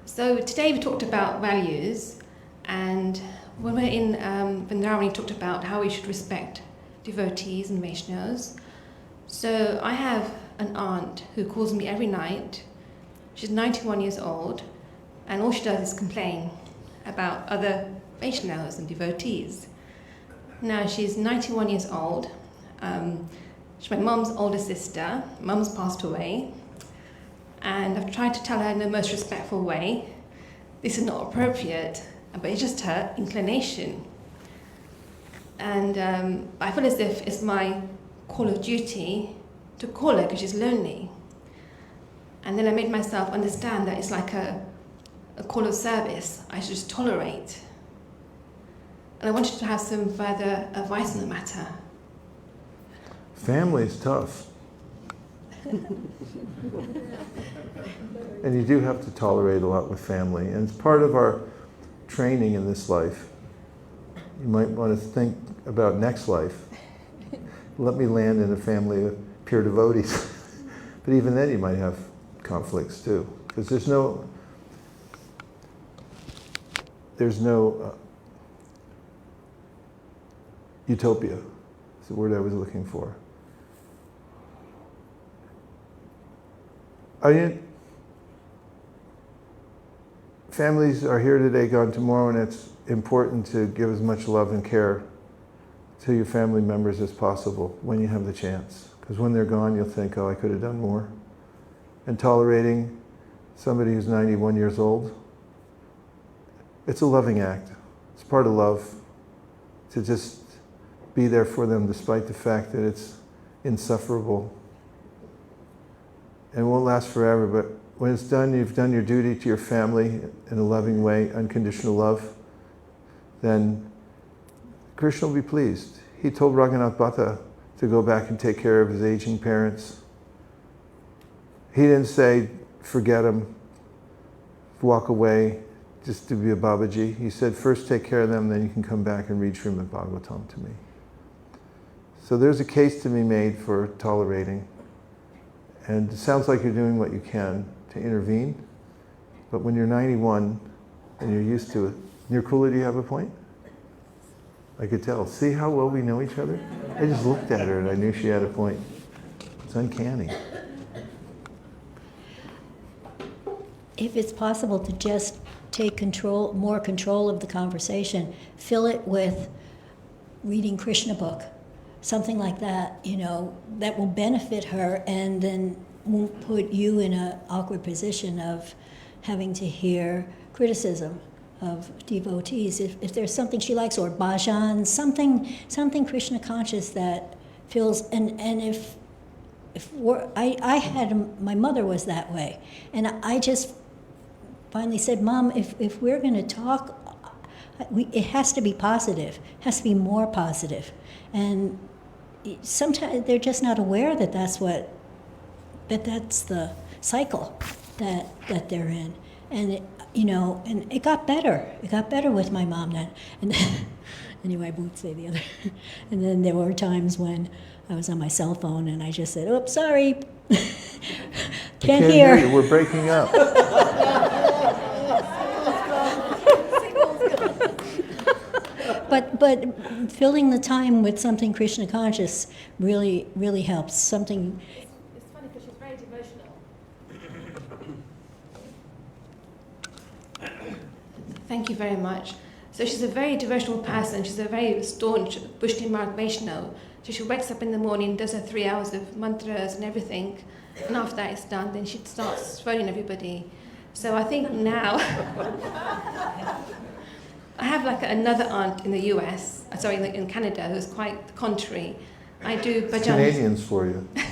So today we talked about values, and when we're in Vrindavan, we talked about how we should respect devotees and Vaishnavas. So I have an aunt who calls me every night. She's 91 years old, and all she does is complain about other Vaishnavas and devotees. Now she's 91 years old. She's my mum's older sister. Mum's passed away. And I've tried to tell her in the most respectful way, this is not appropriate, but it's just her inclination. And I feel as if it's my call of duty to call her because she's lonely. And then I made myself understand that it's like a call of service. I should just tolerate. And I wanted to have some further advice on the matter. Family is tough. And you do have to tolerate a lot with family. And it's part of our training in this life. You might want to think about next life. Let me land in a family of pure devotees. But even then you might have conflicts too. Because there's no utopia. Is the word I was looking for. Families are here today, gone tomorrow, and it's important to give as much love and care to your family members as possible when you have the chance. Because when they're gone, you'll think, oh, I could have done more. And tolerating somebody who's 91 years old, it's a loving act. It's part of love to just be there for them despite the fact that it's insufferable. And it won't last forever, but when it's done, you've done your duty to your family in a loving way, unconditional love, then Krishna will be pleased. He told Raghunath Bhatta to go back and take care of his aging parents. He didn't say, forget them, walk away, just to be a Babaji. He said, first take care of them, then you can come back and read Srimad Bhagavatam to me. So there's a case to be made for tolerating. And it sounds like you're doing what you can to intervene. But when you're 91 and you're used to it, Nirkula, do you have a point? I could tell. See how well we know each other? I just looked at her and I knew she had a point. It's uncanny. If it's possible to just take more control of the conversation, fill it with reading Krishna book, something like that, that will benefit her and then won't put you in an awkward position of having to hear criticism of devotees. If there's something she likes, or bhajan, something Krishna conscious that feels, and if my mother was that way, and I just finally said, Mom, if we're going to talk, it has to be positive, it has to be more positive. And sometimes they're just not aware that that's the cycle that they're in. And and it got better. It got better with my mom then. And then, anyway, I won't say the other. And then there were times when I was on my cell phone and I just said, "Oops, sorry, can't hear you. We're breaking up." But filling the time with something Krishna conscious really helps. Something. It's funny because she's very devotional. Thank you very much. So she's a very devotional person. She's a very staunch Pushti Marg Vaishnava. So she wakes up in the morning, does her 3 hours of mantras and everything, and after that it's done, then she starts phoning everybody. So I think now I have like another aunt in the US, in Canada, who's quite the contrary. I do bhajans. Canadians for you. Okay?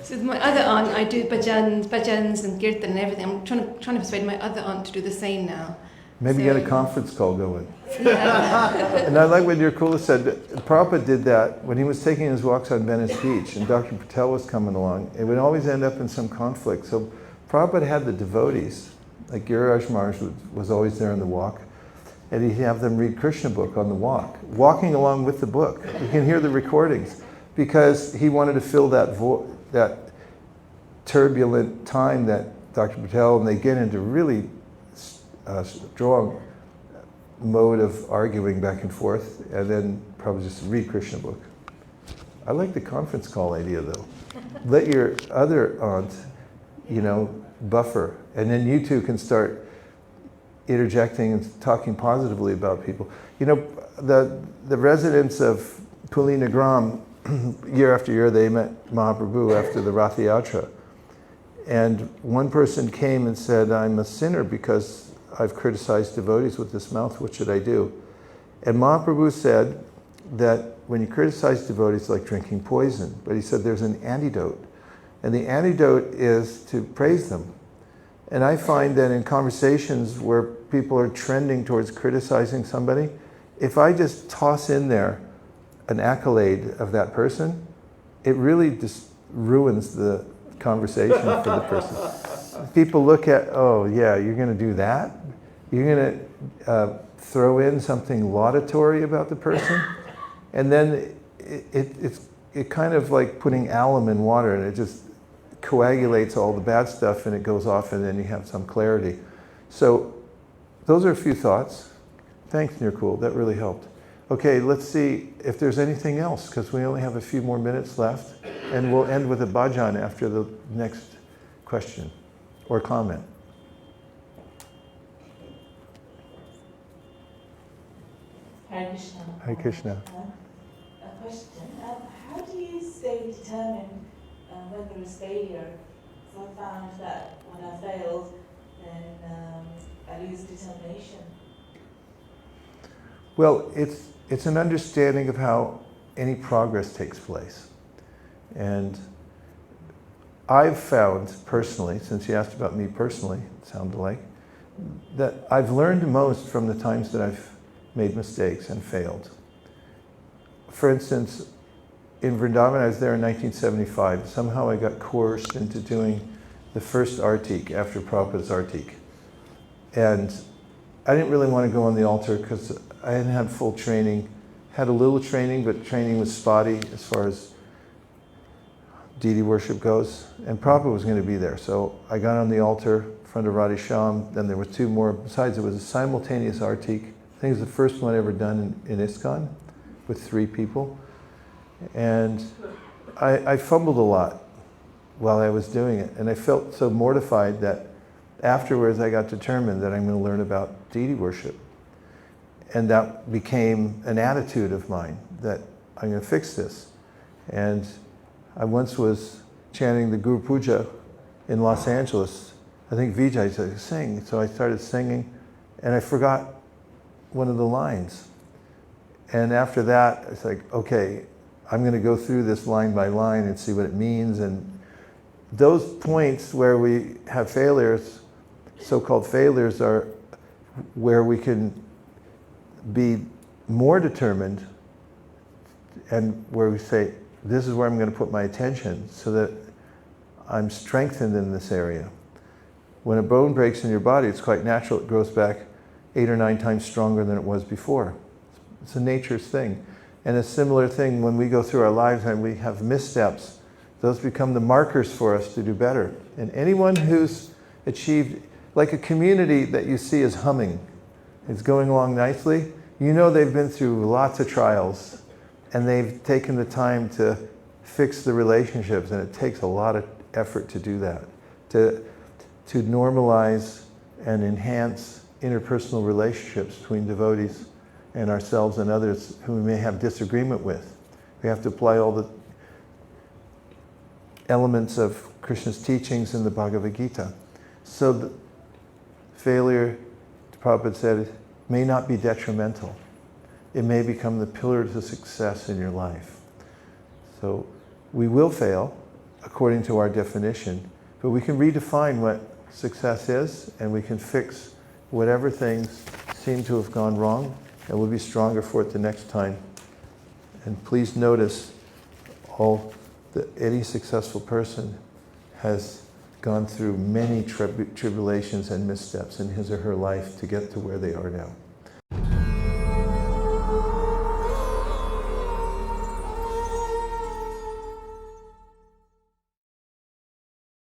So with my other aunt, I do bhajans and kirtan and everything. I'm trying to persuade my other aunt to do the same now. Maybe get a conference call going. Yeah. And I like what Nirkula said. Prabhupada did that when he was taking his walks on Venice Beach and Dr. Patel was coming along. It would always end up in some conflict. So Prabhupada had the devotees, like Giriraj Maharaj was always there on the walk, and he'd have them read Krishna book on the walk, walking along with the book. You can hear the recordings, because he wanted to fill that turbulent time that Dr. Patel, and they get into really strong mode of arguing back and forth, and then probably just read Krishna book. I like the conference call idea though. Let your other aunt, buffer, and then you two can start interjecting and talking positively about people. The residents of Pulinagram, year after year, they met Mahaprabhu after the Rath Yatra. And one person came and said, I'm a sinner because I've criticized devotees with this mouth, what should I do? And Mahaprabhu said that when you criticize devotees, it's like drinking poison. But he said there's an antidote. And the antidote is to praise them. And I find that in conversations where people are trending towards criticizing somebody, if I just toss in there an accolade of that person, it really just ruins the conversation for the person. People look at, oh yeah, you're going to do that? You're going to throw in something laudatory about the person? And then it's kind of like putting alum in water, and it just coagulates all the bad stuff and it goes off, and then you have some clarity. So those are a few thoughts. Thanks, Nirkul, that really helped. Okay, let's see if there's anything else, because we only have a few more minutes left, and we'll end with a bhajan after the next question or comment. Hare Krishna. Hare Krishna. A question. How do you determine whether it's failure? So I found that when I failed, then I lose determination. Well, it's an understanding of how any progress takes place. And I've found personally, since you asked about me personally, it sounded like, that I've learned most from the times that I've made mistakes and failed. For instance, in Vrindavan, I was there in 1975. Somehow I got coerced into doing the first artik after Prabhupada's artik. And I didn't really want to go on the altar because I hadn't had full training. Had a little training, but training was spotty as far as deity worship goes. And Prabhupada was going to be there. So I got on the altar in front of Radhe Shyam. Then there were two more. Besides, it was a simultaneous artik. I think it was the first one ever done in ISKCON with 3 people. And I fumbled a lot while I was doing it. And I felt so mortified that afterwards I got determined that I'm going to learn about deity worship. And that became an attitude of mine, that I'm going to fix this. And I once was chanting the Guru Puja in Los Angeles. I think Vijay said, sing. So I started singing, and I forgot one of the lines. And after that, it's like, okay, I'm going to go through this line by line and see what it means. And those points where we have failures, so-called failures, are where we can be more determined, and where we say, this is where I'm going to put my attention so that I'm strengthened in this area. When a bone breaks in your body, it's quite natural. It grows back 8 or 9 times stronger than it was before. It's a nature's thing. And a similar thing when we go through our lives and we have missteps, those become the markers for us to do better. And anyone who's achieved, like a community that you see is humming, it's going along nicely, you know they've been through lots of trials and they've taken the time to fix the relationships, and it takes a lot of effort to do that, to normalize and enhance interpersonal relationships between devotees and ourselves and others who we may have disagreement with. We have to apply all the elements of Krishna's teachings in the Bhagavad Gita. So the failure, Prabhupada said, may not be detrimental. It may become the pillar to success in your life. So we will fail according to our definition, but we can redefine what success is, and we can fix whatever things seem to have gone wrong, and we'll be stronger for it the next time. And please notice any successful person has gone through many tribulations and missteps in his or her life to get to where they are now.